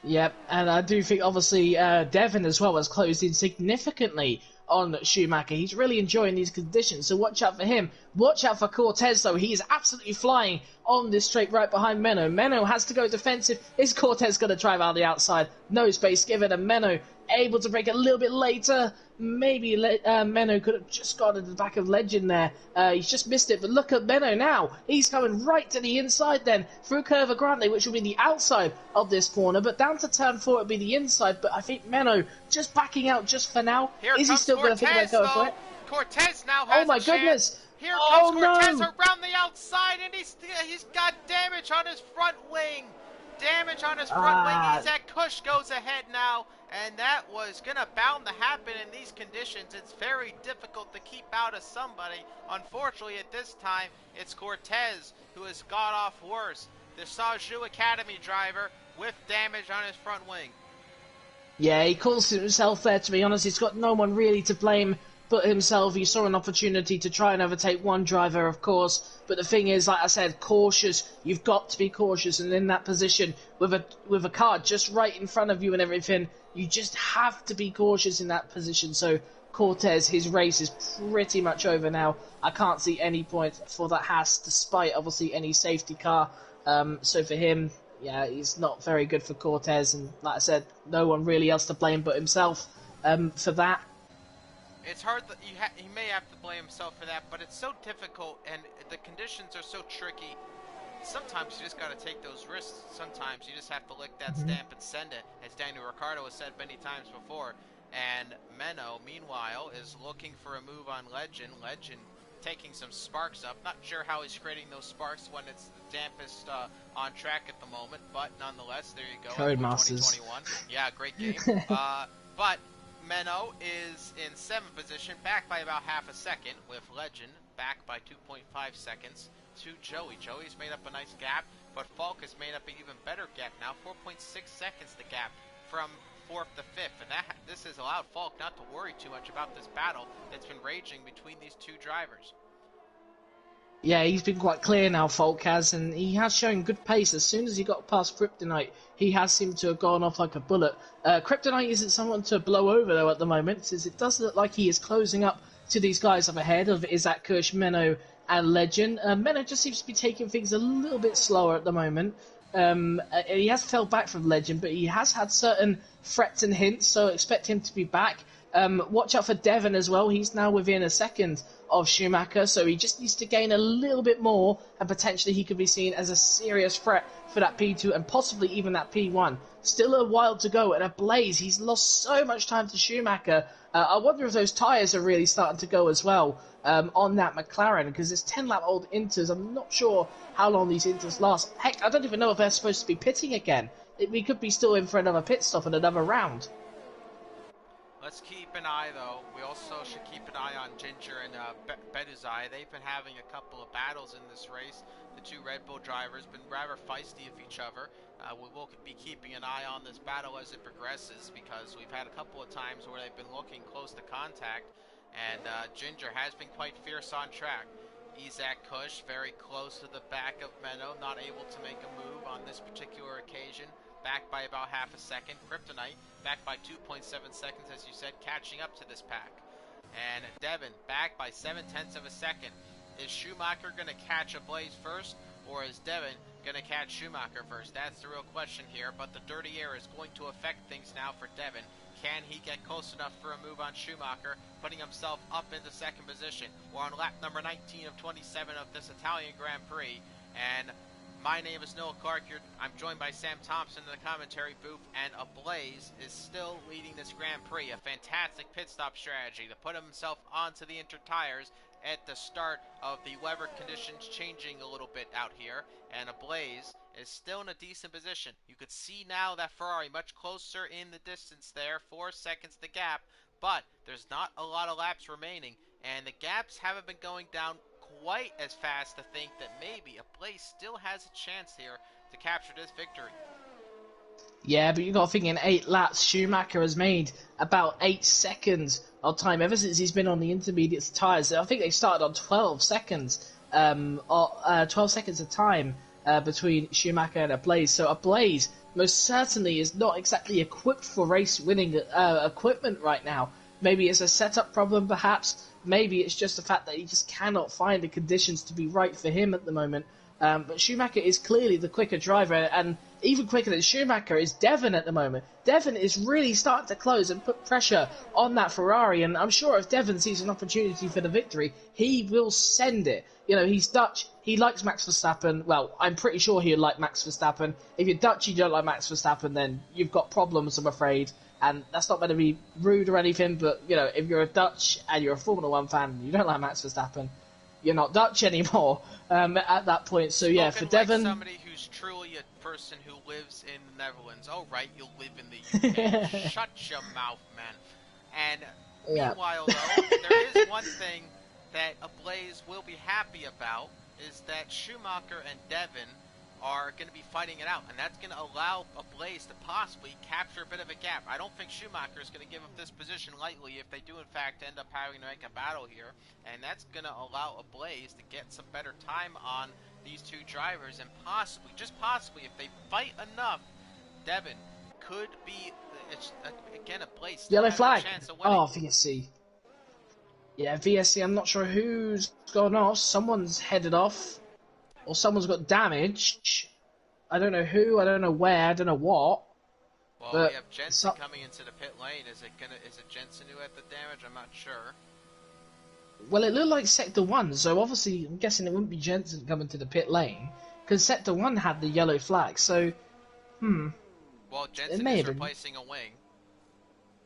Speaker 2: Yep, and I do think obviously Devin as well has closed in significantly on Schumacher. He's really enjoying these conditions, so watch out for him. Watch out for Cortez, though. He is absolutely flying on this straight right behind Menno. Menno has to go defensive. Is Cortez going to drive out the outside? No space given, and Menno able to break a little bit later. Maybe Menno could have just got at the back of Legend there. He's just missed it, but look at Menno now. He's coming right to the inside then, through Curva Grande, which will be the outside of this corner, but down to turn 4 it will be the inside, but I think Menno just backing out just for now.
Speaker 1: Here
Speaker 2: Is he still going to think about going for it?
Speaker 1: Cortez now has
Speaker 2: Oh my
Speaker 1: a chance.
Speaker 2: goodness!
Speaker 1: Here
Speaker 2: Oh,
Speaker 1: comes Cortez
Speaker 2: no.
Speaker 1: around the outside, and he's got damage on his front wing. Damage on his front wing. He's at Cush, goes ahead now, and that was going to bound to happen in these conditions. It's very difficult to keep out of somebody. Unfortunately, at this time, it's Cortez who has got off worse. The Sauju Academy driver with damage on his front wing.
Speaker 2: Yeah, he calls himself there, to be honest. He's got no one really to blame but himself. He saw an opportunity to try and overtake one driver, of course. But the thing is, like I said, cautious. You've got to be cautious. And in that position, with a car just right in front of you and everything, you just have to be cautious in that position. So Cortez, his race is pretty much over now. I can't see any point for that Haas, despite obviously any safety car. So for him, yeah, he's not very good for Cortez. And like I said, no one really else to blame but himself for that.
Speaker 1: It's hard that he may have to blame himself for that, but it's so difficult, and the conditions are so tricky. Sometimes you just got to take those risks. Sometimes you just have to lick that stamp and send it, as Daniel Ricciardo has said many times before. And Menno, meanwhile, is looking for a move on Legend. Legend taking some sparks up. Not sure how he's creating those sparks when it's the dampest on track at the moment, but nonetheless, there you go.
Speaker 2: Codemasters.
Speaker 1: 2021. Yeah, great game. But Menno is in 7th position, back by about half a second, with Legend back by 2.5 seconds to Joey. Joey's made up a nice gap, but Falk has made up an even better gap now, 4.6 seconds the gap from 4th to 5th, and this has allowed Falk not to worry too much about this battle that's been raging between these two drivers.
Speaker 2: Yeah, he's been quite clear now, Folk has, and he has shown good pace. As soon as he got past Kryptonite, he has seemed to have gone off like a bullet. Kryptonite isn't someone to blow over, though, at the moment, since it does look like he is closing up to these guys up ahead of Isaac Kush, Menno, and Legend. Menno just seems to be taking things a little bit slower at the moment. He has fell back from Legend, but he has had certain threats and hints, so expect him to be back. Watch out for Devon as well. He's now within a second of Schumacher, so he just needs to gain a little bit more, and potentially he could be seen as a serious threat for that P2 and possibly even that P1. Still a while to go, and a Blaze, he's lost so much time to Schumacher. I wonder if those tyres are really starting to go as well on that McLaren, because it's 10-lap-old Inters. I'm not sure how long these Inters last. Heck, I don't even know if they're supposed to be pitting again. We could be still in for another pit stop and another round.
Speaker 1: Let's keep an eye, though. We also should keep an eye on Ginger and Beduzai. They've been having a couple of battles in this race. The two Red Bull drivers been rather feisty of each other. We will be keeping an eye on this battle as it progresses, because we've had a couple of times where they've been looking close to contact, and Ginger has been quite fierce on track. Isaac Kush very close to the back of Menno, not able to make a move on this particular occasion. Back by about half a second. Kryptonite back by 2.7 seconds, as you said, catching up to this pack. And Devon back by 0.7 of a second. Is Schumacher going to catch a Blaze first, or is Devon going to catch Schumacher first? That's the real question here, but the dirty air is going to affect things now for Devon. Can he get close enough for a move on Schumacher, putting himself up into second position? We're on lap number 19 of 27 of this Italian Grand Prix, and my name is Noah Clark. I'm joined by Sam Thompson in the commentary booth, and Ablaze is still leading this Grand Prix. A fantastic pit stop strategy to put himself onto the inter tires at the start of the weather conditions changing a little bit out here, and Ablaze is still in a decent position. You could see now that Ferrari much closer in the distance there, 4 seconds the gap, but there's not a lot of laps remaining, and the gaps haven't been going down quite as fast to think that maybe Ablaze still has a chance here to capture this victory.
Speaker 2: Yeah, but you got to think in 8 laps, Schumacher has made about 8 seconds of time ever since he's been on the intermediate tyres. I think they started on 12 seconds, 12 seconds of time between Schumacher and Ablaze. So Ablaze most certainly is not exactly equipped for race winning equipment right now. Maybe it's a setup problem, perhaps. Maybe it's just the fact that he just cannot find the conditions to be right for him at the moment. But Schumacher is clearly the quicker driver, and even quicker than Schumacher is Devon at the moment. Devon is really starting to close and put pressure on that Ferrari, and I'm sure if Devon sees an opportunity for the victory, he will send it. You know, he's Dutch, he likes Max Verstappen. Well, I'm pretty sure he'll like Max Verstappen. If you're Dutch, you don't like Max Verstappen, then you've got problems, I'm afraid. And that's not meant to be rude or anything, but, you know, if you're a Dutch and you're a Formula 1 fan and you don't like Max Verstappen, you're not Dutch anymore at that point. So, yeah, for Devon...
Speaker 1: like somebody who's truly a person who lives in the Netherlands. Oh, right, you live in the UK. Shut your mouth, man. And meanwhile, though, there is one thing that Ablaze will be happy about, is that Schumacher and Devon are going to be fighting it out, and that's going to allow Ablaze to possibly capture a bit of a gap. I don't think Schumacher is going to give up this position lightly if they do in fact end up having to make a battle here, and that's going to allow Ablaze to get some better time on these two drivers, and possibly, just possibly, if they fight enough, Devon could be, again, Ablaze still
Speaker 2: Yellow
Speaker 1: has
Speaker 2: flag.
Speaker 1: a chance of winning.
Speaker 2: Oh, VSC. Yeah, VSC, I'm not sure who's gone off. Someone's headed off. Or someone's got damage. I don't know who, I don't know where, I don't know what.
Speaker 1: Well,
Speaker 2: but
Speaker 1: we have Jensen coming into the pit lane. Is it Jensen who had the damage? I'm not sure.
Speaker 2: Well, it looked like Sector 1, so obviously I'm guessing it wouldn't be Jensen coming to the pit lane, because Sector 1 had the yellow flag, so,
Speaker 1: Well, Jensen is replacing a wing.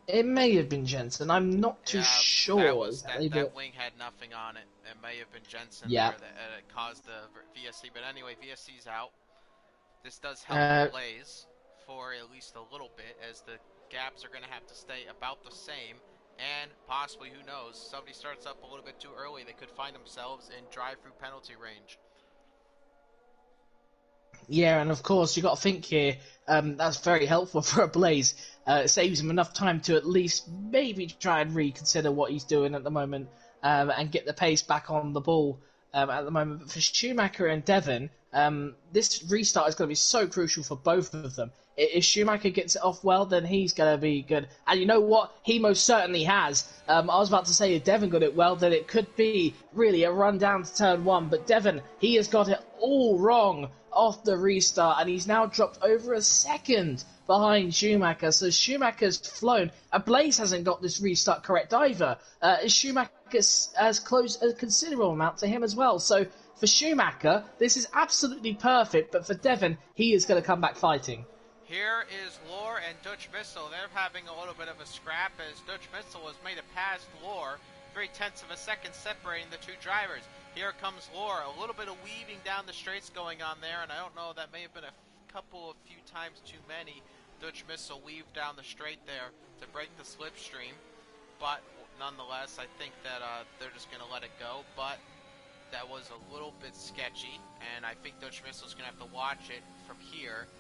Speaker 2: It may have been Jensen, I'm not too sure.
Speaker 1: That wing had nothing on it. It may have been Jensen there that caused the VSC, but anyway, VSC's out. This does help Blaze for at least a little bit, as the gaps are going to have to stay about the same, and possibly, who knows, somebody starts up a little bit too early, they could find themselves in drive-through penalty range.
Speaker 2: Yeah, and of course, you got to think here, that's very helpful for Ablaze. It saves him enough time to at least maybe try and reconsider what he's doing at the moment, and get the pace back on the ball at the moment. But for Schumacher and Devon, this restart is going to be so crucial for both of them. If Schumacher gets it off well, then he's going to be good. And you know what? He most certainly has. I was about to say if Devon got it well, then it could be really a run down to turn one. But Devon, he has got it all wrong off the restart, and he's now dropped over a second behind Schumacher. So Schumacher's flown. Blaze hasn't got this restart correct either. Schumacher has closed a considerable amount to him as well. So for Schumacher, this is absolutely perfect. But for Devon, he is going to come back fighting.
Speaker 1: Here is Lore and Dutch Missile. They're having a little bit of a scrap as Dutch Missile has made it past Lore. 0.3 of a second separating the two drivers. Here comes Lore. A little bit of weaving down the straights going on there, and I don't know, that may have been a few times too many. Dutch Missile weaved down the straight there to break the slipstream. But nonetheless, I think that they're just going to let it go. But that was a little bit sketchy, and I think Dutch Missile's going to have to watch it from here.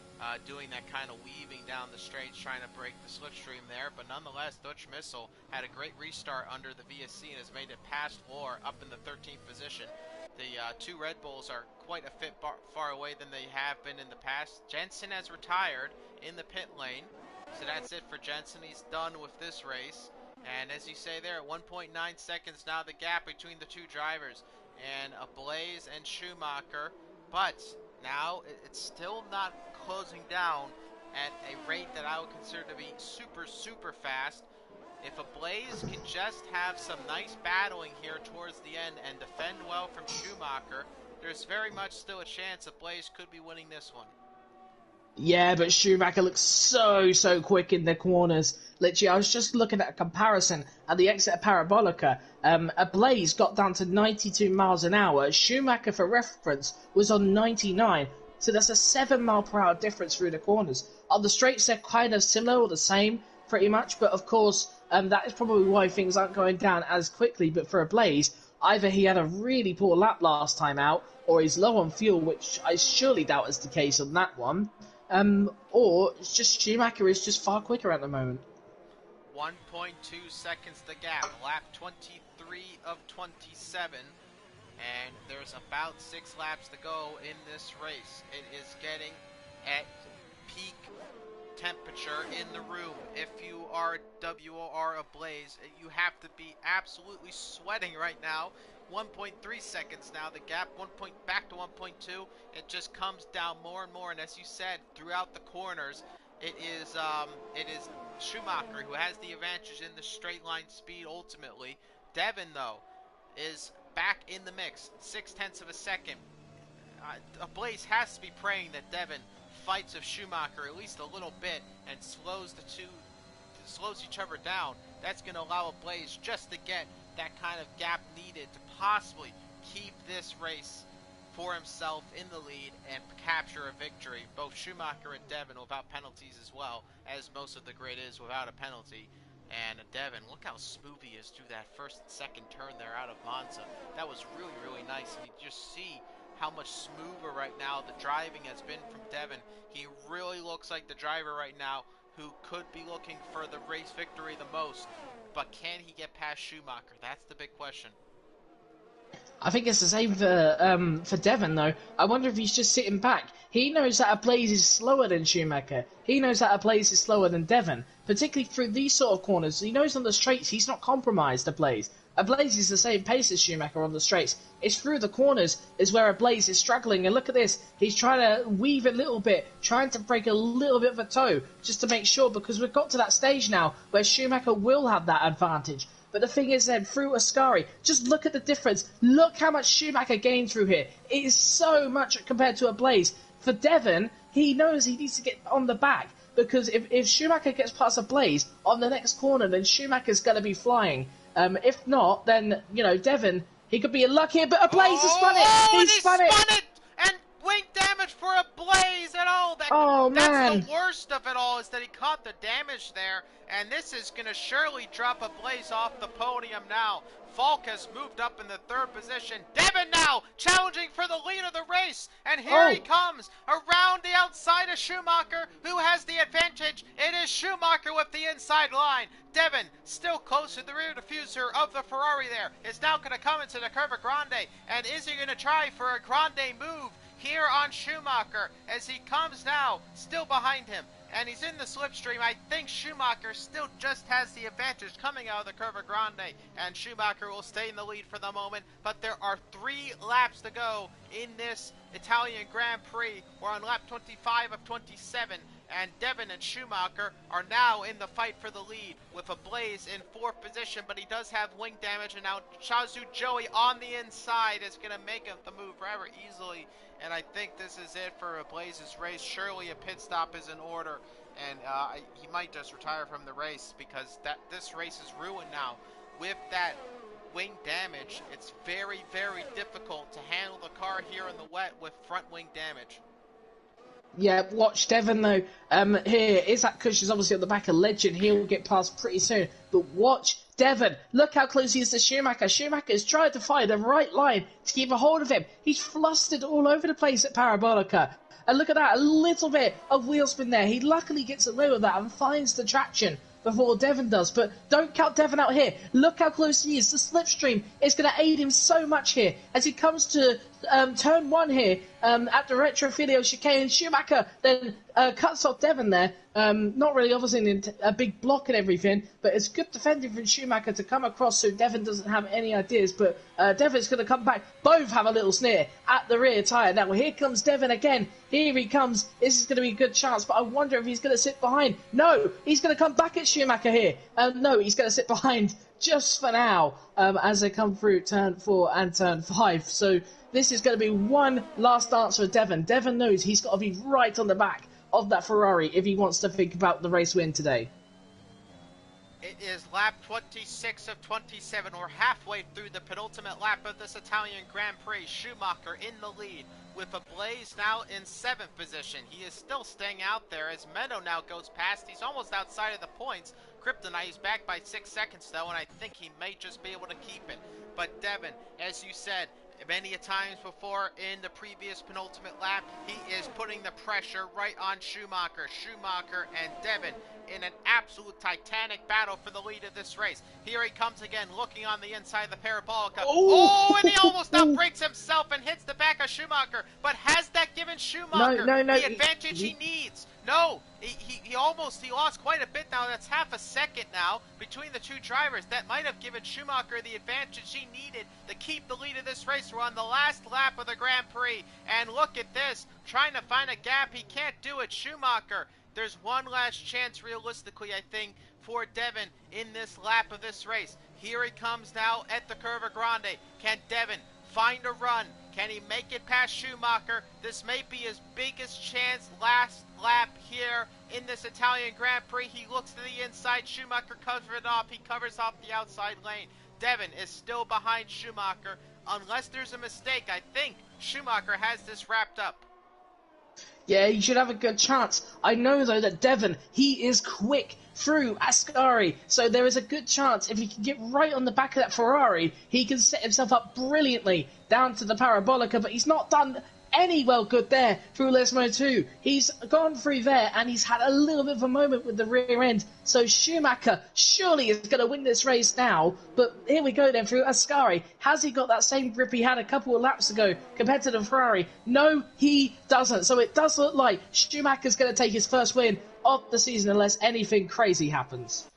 Speaker 1: Doing that kind of weaving down the straights, trying to break the slipstream there. But nonetheless, Dutch Missile had a great restart under the VSC and has made it past Lore up in the 13th position. The two Red Bulls are quite a bit far away than they have been in the past. Jensen has retired in the pit lane. So that's it for Jensen. He's done with this race. And as you say there, at 1.9 seconds now the gap between the two drivers. And Blaze and Schumacher. But now it's still not closing down at a rate that I would consider to be super, super fast. If a Blaze can just have some nice battling here towards the end and defend well from Schumacher, there's very much still a chance that Blaze could be winning this one.
Speaker 2: Yeah, but Schumacher looks so quick in the corners. Literally, I was just looking at a comparison at the exit of Parabolica. A Blaze got down to 92 miles an hour. Schumacher, for reference, was on 99. So there's a 7 mile per hour difference through the corners. On the straights, they're kind of similar or the same, pretty much. But of course, that is probably why things aren't going down as quickly. But for a Blaze, either he had a really poor lap last time out, or he's low on fuel, which I surely doubt is the case on that one. Or it's just Schumacher is just far quicker at the moment.
Speaker 1: 1.2 seconds the gap. Lap 23 of 27. And there's about 6 laps to go in this race. It is getting at peak temperature in the room. If you are WOR ablaze, you have to be absolutely sweating right now. 1.3 seconds now, the gap back to 1.2. It just comes down more and more, and as you said, throughout the corners, it is Schumacher who has the advantage in the straight line speed ultimately. Devon, though, is back in the mix, 0.6 of a second. Blaze has to be praying that Devon fights with Schumacher at least a little bit and slows each other down. That's going to allow Blaze just to get that kind of gap needed to possibly keep this race for himself in the lead and capture a victory. Both Schumacher and Devon without penalties as well, as most of the grid is without a penalty. And Devon, look how smooth he is through that first and second turn there out of Monza. That was really, really nice. And you just see how much smoother right now the driving has been from Devon. He really looks like the driver right now who could be looking for the race victory the most. But can he get past Schumacher? That's the big question.
Speaker 2: I think it's the same for Devon, though. I wonder if he's just sitting back. He knows that a Blaze is slower than Schumacher. He knows that a Blaze is slower than Devon, particularly through these sort of corners. He knows on the straights he's not compromised, a Blaze. A Blaze is the same pace as Schumacher on the straights. It's through the corners is where a Blaze is struggling. And look at this. He's trying to weave a little bit, trying to break a little bit of a toe, just to make sure, because we've got to that stage now where Schumacher will have that advantage. But the thing is then, through Ascari, just look at the difference. Look how much Schumacher gained through here. It is so much compared to a Blaze. For Devon, he knows he needs to get on the back, because if Schumacher gets past a Blaze on the next corner, then Schumacher's going to be flying. If not, then, you know, Devon, he could be lucky, but a Blaze has spun it! He spun it!
Speaker 1: And wing damage for a Blaze, and oh, that
Speaker 2: Oh,
Speaker 1: That's the
Speaker 2: man.
Speaker 1: worst of it all, is that he caught the damage there, and this is going to surely drop a Blaze off the podium now. Falk has moved up in the 3rd position. Devin now challenging for the lead of the race, and here he
Speaker 2: Oh,
Speaker 1: comes around the outside of Schumacher, who has the advantage. It is Schumacher with the inside line. Devin still close to the rear diffuser of the Ferrari there. Is now going to come into the Curva Grande, and is he going to try for a Grande move here on Schumacher as he comes now, still behind him, and he's in the slipstream. I think Schumacher still just has the advantage coming out of the Curva Grande, and Schumacher will stay in the lead for the moment, but there are 3 laps to go in this Italian Grand Prix. We're on lap 25 of 27, and Devin and Schumacher are now in the fight for the lead with a Blaze in 4th position, but he does have wing damage, and now Chazu Joey on the inside is going to make the move rather easily. And I think this is it for a Blaze's race. Surely a pit stop is in order, and he might just retire from the race because this race is ruined now. With that wing damage, it's very, very difficult to handle the car here in the wet with front wing damage.
Speaker 2: Yeah, watch Devon though. Here, Isaac Kush is obviously on the back of Legend. He'll get past pretty soon. But watch Devon. Look how close he is to Schumacher. Schumacher is trying to find the right line to keep a hold of him. He's flustered all over the place at Parabolica. And look at that, a little bit of wheel spin there. He luckily gets away with that and finds the traction before Devon does. But don't count Devon out here. Look how close he is. The slipstream is going to aid him so much here as he comes to turn 1 here at the Retrofilio chicane. Schumacher then cuts off Devon there. Not really obviously a big block and everything, but it's good defending from Schumacher to come across so Devon doesn't have any ideas. But Devon's going to come back. Both have a little sneer at the rear tyre. Now here comes Devon again. Here he comes. This is going to be a good chance, but I wonder if he's going to sit behind. No, he's going to come back at Schumacher here. No, he's going to sit behind just for now as they come through turn 4 and turn 5. So this is going to be one last dance for Devon. Devon knows he's got to be right on the back of that Ferrari if he wants to think about the race win today.
Speaker 1: It is lap 26 of 27. We're halfway through the penultimate lap of this Italian Grand Prix. Schumacher in the lead with a Blaze now in 7th position. He is still staying out there as Meadow now goes past. He's almost outside of the points. Kryptonite is back by 6 seconds though, and I think he may just be able to keep it. But Devon, as you said, many a times before in the previous penultimate lap, he is putting the pressure right on Schumacher. Schumacher and Devon in an absolute titanic battle for the lead of this race. Here he comes again, looking on the inside of the Parabolica. Oh, and he almost outbrakes himself and hits the back of Schumacher. But has that given Schumacher the advantage he needs? No, he lost quite a bit now. That's half a second now between the two drivers. That might have given Schumacher the advantage he needed to keep the lead of this race. We're on the last lap of the Grand Prix, and look at this, trying to find a gap. He can't do it. Schumacher, there's one last chance realistically, I think, for Devon in this lap of this race. Here he comes now at the Curva Grande. Can Devon find a run? Can he make it past Schumacher? This may be his biggest chance last lap here in this Italian Grand Prix. He looks to the inside. Schumacher covers it off. He covers off the outside lane. Devon is still behind Schumacher. Unless there's a mistake, I think Schumacher has this wrapped up.
Speaker 2: Yeah, he should have a good chance. I know, though, that Devon, he is quick through Ascari, so there is a good chance if he can get right on the back of that Ferrari, he can set himself up brilliantly down to the Parabolica, but he's not done any well good there through Lesmo 2. He's gone through there and he's had a little bit of a moment with the rear end. So Schumacher surely is going to win this race now. But here we go then through Ascari. Has he got that same grip he had a couple of laps ago compared to the Ferrari? No, he doesn't. So it does look like Schumacher's going to take his first win of the season unless anything crazy happens.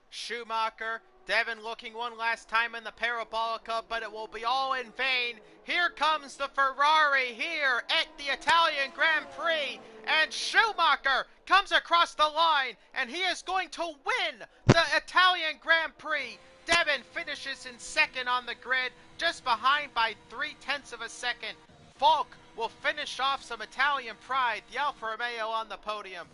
Speaker 1: Schumacher, Devon looking one last time in the Parabolica, but it will be all in vain. Here comes the Ferrari here at the Italian Grand Prix, and Schumacher comes across the line, and he is going to win the Italian Grand Prix. Devon finishes in second on the grid, just behind by 0.3 of a second. Falk will finish off some Italian pride, the Alfa Romeo on the podium.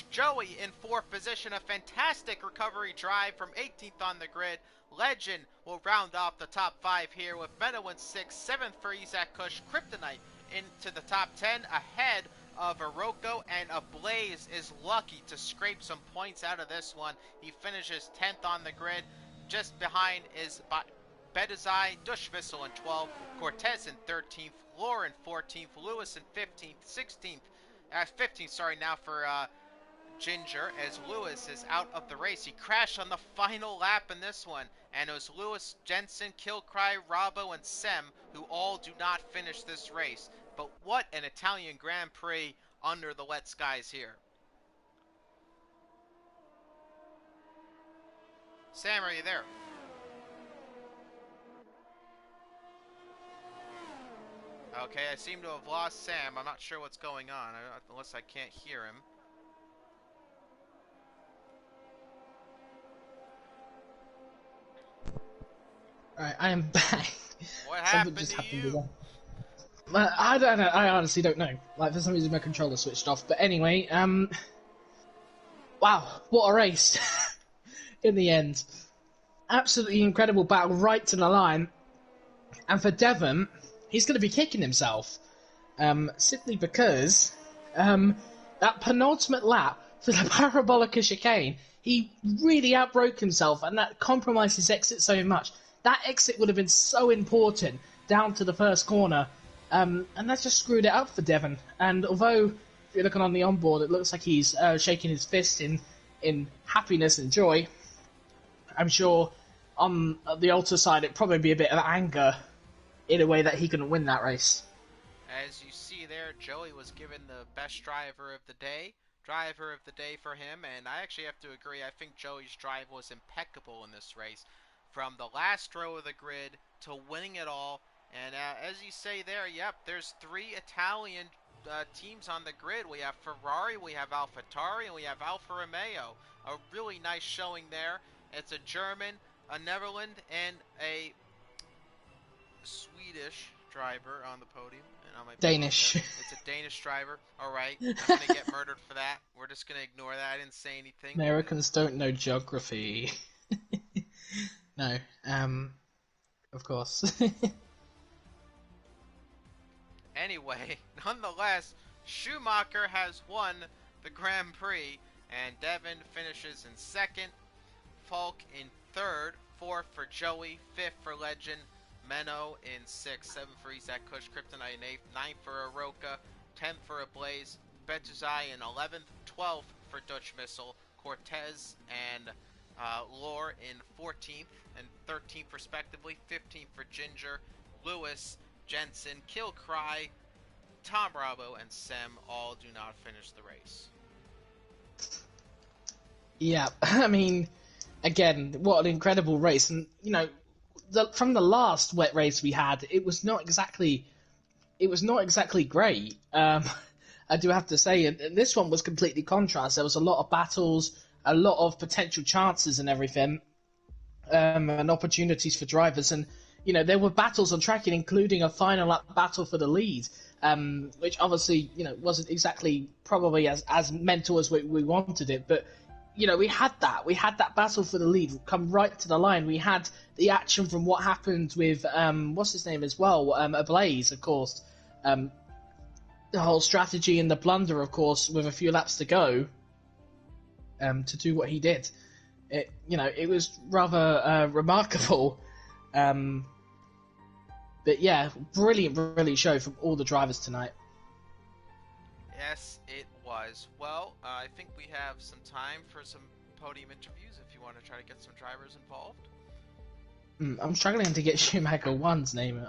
Speaker 1: Joey in 4th position, a fantastic recovery drive from 18th on the grid. Legend will round off the top 5 here with Meadow in 6th, 7th for Isaac Kush. Kryptonite into the top 10 ahead of Iroko, and Ablaze is lucky to scrape some points out of this one. He finishes 10th on the grid. Just behind is Bedazai, Dushmissile in 12th, Cortez in 13th, Lore in 14th, Lewis in 15th, 15th, sorry, now for Ginger, as Lewis is out of the race. He crashed on the final lap in this one, and it was Lewis, Jensen, Killcry, Robbo, and Sem who all do not finish this race. But what an Italian Grand Prix under the wet skies here. Sam, are you there? Okay, I seem to have lost Sam. I'm not sure what's going on, unless I can't hear him.
Speaker 2: Alright, I am back.
Speaker 1: What
Speaker 2: Something
Speaker 1: happened
Speaker 2: just
Speaker 1: to
Speaker 2: happened
Speaker 1: you?
Speaker 2: again. I don't know. I honestly don't know. Like, for some reason my controller switched off. But anyway, wow, what a race. In the end. Absolutely incredible battle right to the line. And for Devon, he's going to be kicking himself. Simply because that penultimate lap for the Parabolica chicane, he really outbroke himself, and that compromised his exit so much. That exit would have been so important down to the first corner, and that just screwed it up for Devon. And although, if you're looking on the onboard, it looks like he's shaking his fist in happiness and joy, I'm sure on the Alta side it'd probably be a bit of anger in a way that he couldn't win that race.
Speaker 1: As you see there, Joey was given the best driver of the day. Driver of the day for him, and I actually have to agree. I think Joey's drive was impeccable in this race. From the last row of the grid to winning it all. And as you say there, yep, there's 3 Italian teams on the grid. We have Ferrari, we have AlphaTauri, and we have Alfa Romeo. A really nice showing there. It's a German, a Netherlands, and a Swedish driver on the podium. And I might be
Speaker 2: Danish.
Speaker 1: It's a Danish driver. Alright, I'm going to get murdered for that. We're just going to ignore that. I didn't say anything.
Speaker 2: Americans don't know geography. No, of course.
Speaker 1: Anyway, nonetheless, Schumacher has won the Grand Prix, and Devon finishes in 2nd, Falk in 3rd, 4th for Joey, 5th for Legend, Menno in 6th, 7th for Isaac Kush, Kryptonite in 8th, 9th for Aroka, 10th for Ablaze, Betuzai in 11th, 12th for Dutch Missile, Cortez and Lore in 14th and 13th respectively, 15th for Ginger, Lewis, Jensen, Killcry, Tom Bravo, and Sem all do not finish the race.
Speaker 2: Yeah, I mean, again, what an incredible race. And, you know, from the last wet race we had, it was not exactly great. I do have to say, and this one was completely contrast. There was a lot of battles, a lot of potential chances and everything, and opportunities for drivers. And, you know, there were battles on track, including a final lap battle for the lead, which obviously, you know, wasn't exactly probably as mental as we wanted it. But, you know, we had that battle for the lead come right to the line. We had the action from what happened with, what's his name as well, Ablaze, of course. The whole strategy and the blunder, of course, with a few laps to go, to do what he did. It was rather remarkable. But yeah, brilliant show from all the drivers tonight.
Speaker 1: Yes, it was. Well, I think we have some time for some podium interviews if you want to try to get some drivers involved.
Speaker 2: I'm struggling to get Schumacher 1's name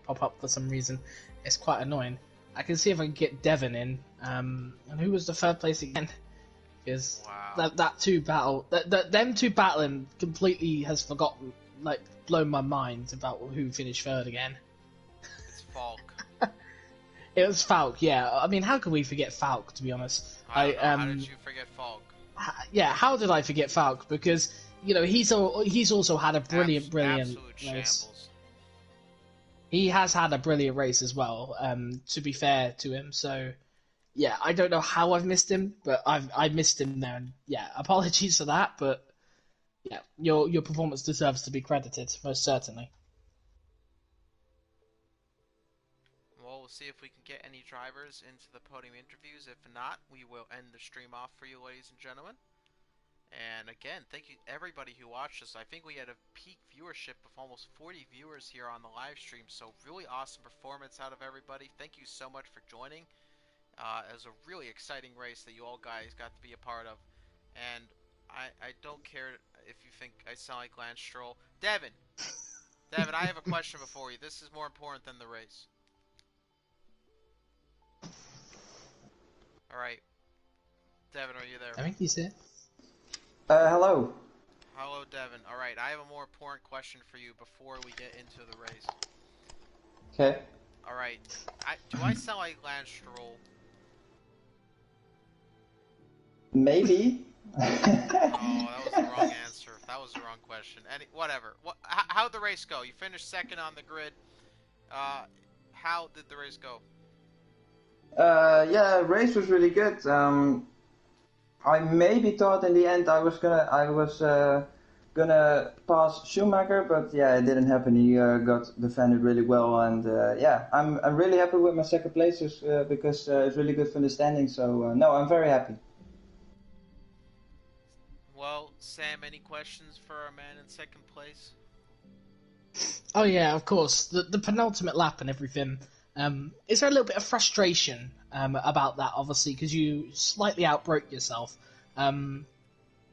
Speaker 2: pop up for some reason. It's quite annoying. I can see if I can get Devon in. And who was the third place again? Because them two battling completely has forgotten, like, blown my mind about who finished third again.
Speaker 1: It's Falk.
Speaker 2: It was Falk, yeah. I mean, how could we forget Falk, to be honest?
Speaker 1: How did you forget Falk?
Speaker 2: Yeah, how did I forget Falk? Because, you know, he's also had a brilliant
Speaker 1: Absolute
Speaker 2: race.
Speaker 1: shambles.
Speaker 2: He has had a brilliant race as well, to be fair to him. So, yeah, I don't know how I've missed him, but I missed him there. And, yeah, apologies for that, but, yeah, your performance deserves to be credited, most certainly.
Speaker 1: Well, we'll see if we can get any drivers into the podium interviews. If not, we will end the stream off for you, ladies and gentlemen. And again, thank you everybody who watched us. I think we had a peak viewership of almost 40 viewers here on the live stream, so really awesome performance out of everybody. Thank you so much for joining. It was a really exciting race that you all guys got to be a part of. And I don't care if you think I sound like Lance Stroll. Devin, I have a question before you. This is more important than the race. Alright. Devin, are you there?
Speaker 2: I think he's here.
Speaker 3: Hello.
Speaker 1: Hello, Devin. Alright, I have a more important question for you before we get into the race.
Speaker 3: Okay.
Speaker 1: Alright. Do I sound like Lance Stroll?
Speaker 3: Maybe.
Speaker 1: Oh, that was the wrong answer. That was the wrong question. Whatever. How'd the race go? You finished second on the grid. How did the race go?
Speaker 3: Yeah, race was really good. I maybe thought in the end I was gonna pass Schumacher, but yeah, it didn't happen. He got defended really well, and yeah, I'm really happy with my second place because it's really good for the standing. So no, I'm very happy.
Speaker 1: Well, Sam, any questions for our man in second place?
Speaker 2: Oh yeah, of course. The penultimate lap and everything. Is there a little bit of frustration about that, obviously, because you slightly outbroke yourself?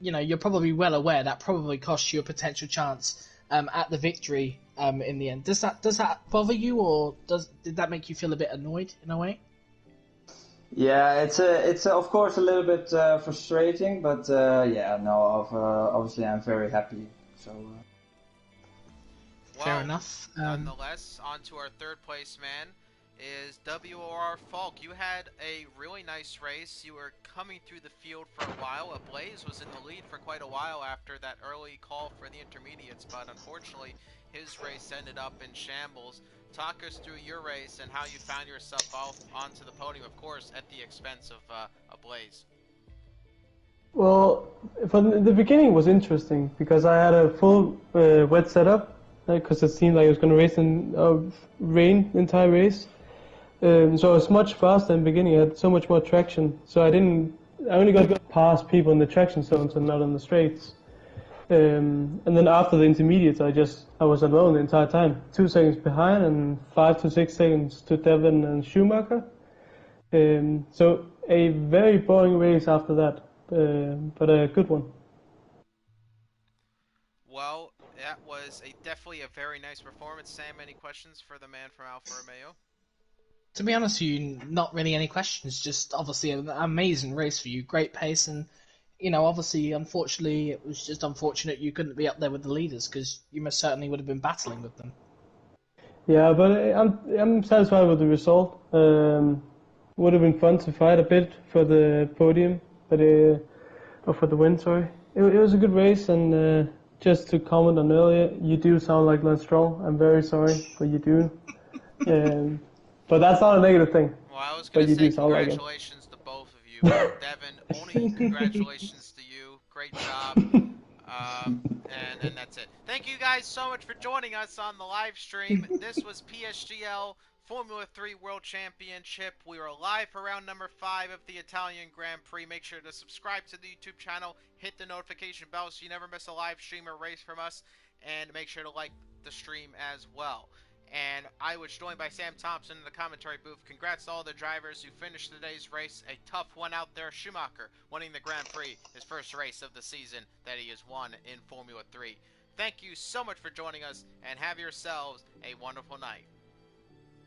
Speaker 2: You're probably well aware that probably cost you a potential chance at the victory in the end. Does that bother you, or did that make you feel a bit annoyed in a way?
Speaker 3: Yeah, it's of course a little bit frustrating, but yeah, no, obviously I'm very happy. So.
Speaker 2: Fair enough.
Speaker 1: Nonetheless, on to our third place man is WOR Falk. You had a really nice race. You were coming through the field for a while. Ablaze was in the lead for quite a while after that early call for the intermediates, but unfortunately his race ended up in shambles. Talk us through your race and how you found yourself off onto the podium, of course, at the expense of Ablaze.
Speaker 4: Well, from the beginning was interesting because I had a full wet setup because it seemed like it was going to race in rain the entire race. So it was much faster in the beginning. I had so much more traction. So I only got past people in the traction zones and not on the straights. And then after the intermediates, I was alone the entire time. 2 seconds behind and 5 to 6 seconds to Devin and Schumacher. So a very boring race after that, but a good one.
Speaker 1: Well, that was definitely a very nice performance. Sam, any questions for the man from Alfa Romeo?
Speaker 2: To be honest with you, not really any questions. Just obviously an amazing race for you, great pace, and obviously, unfortunately, it was just unfortunate you couldn't be up there with the leaders because you most certainly would have been battling with them.
Speaker 4: Yeah, but I'm satisfied with the result. Would have been fun to fight a bit for the podium, but or for the win. Sorry, it was a good race, and just to comment on earlier, you do sound like Lance Stroll. I'm very sorry, but you do. But that's not a negative thing.
Speaker 1: Well, I was going to say congratulations to both of you. Devin, only congratulations to you. Great job. And that's it. Thank you guys so much for joining us on the live stream. This was PSGL Formula 3 World Championship. We are live for round number 5 of the Italian Grand Prix. Make sure to subscribe to the YouTube channel, hit the notification bell so you never miss a live stream or race from us, and make sure to like the stream as well. And I was joined by Sam Thompson in the commentary booth. Congrats to all the drivers who finished today's race. A tough one out there. Schumacher winning the Grand Prix, his first race of the season that he has won in Formula 3. Thank you so much for joining us, and have yourselves a wonderful night.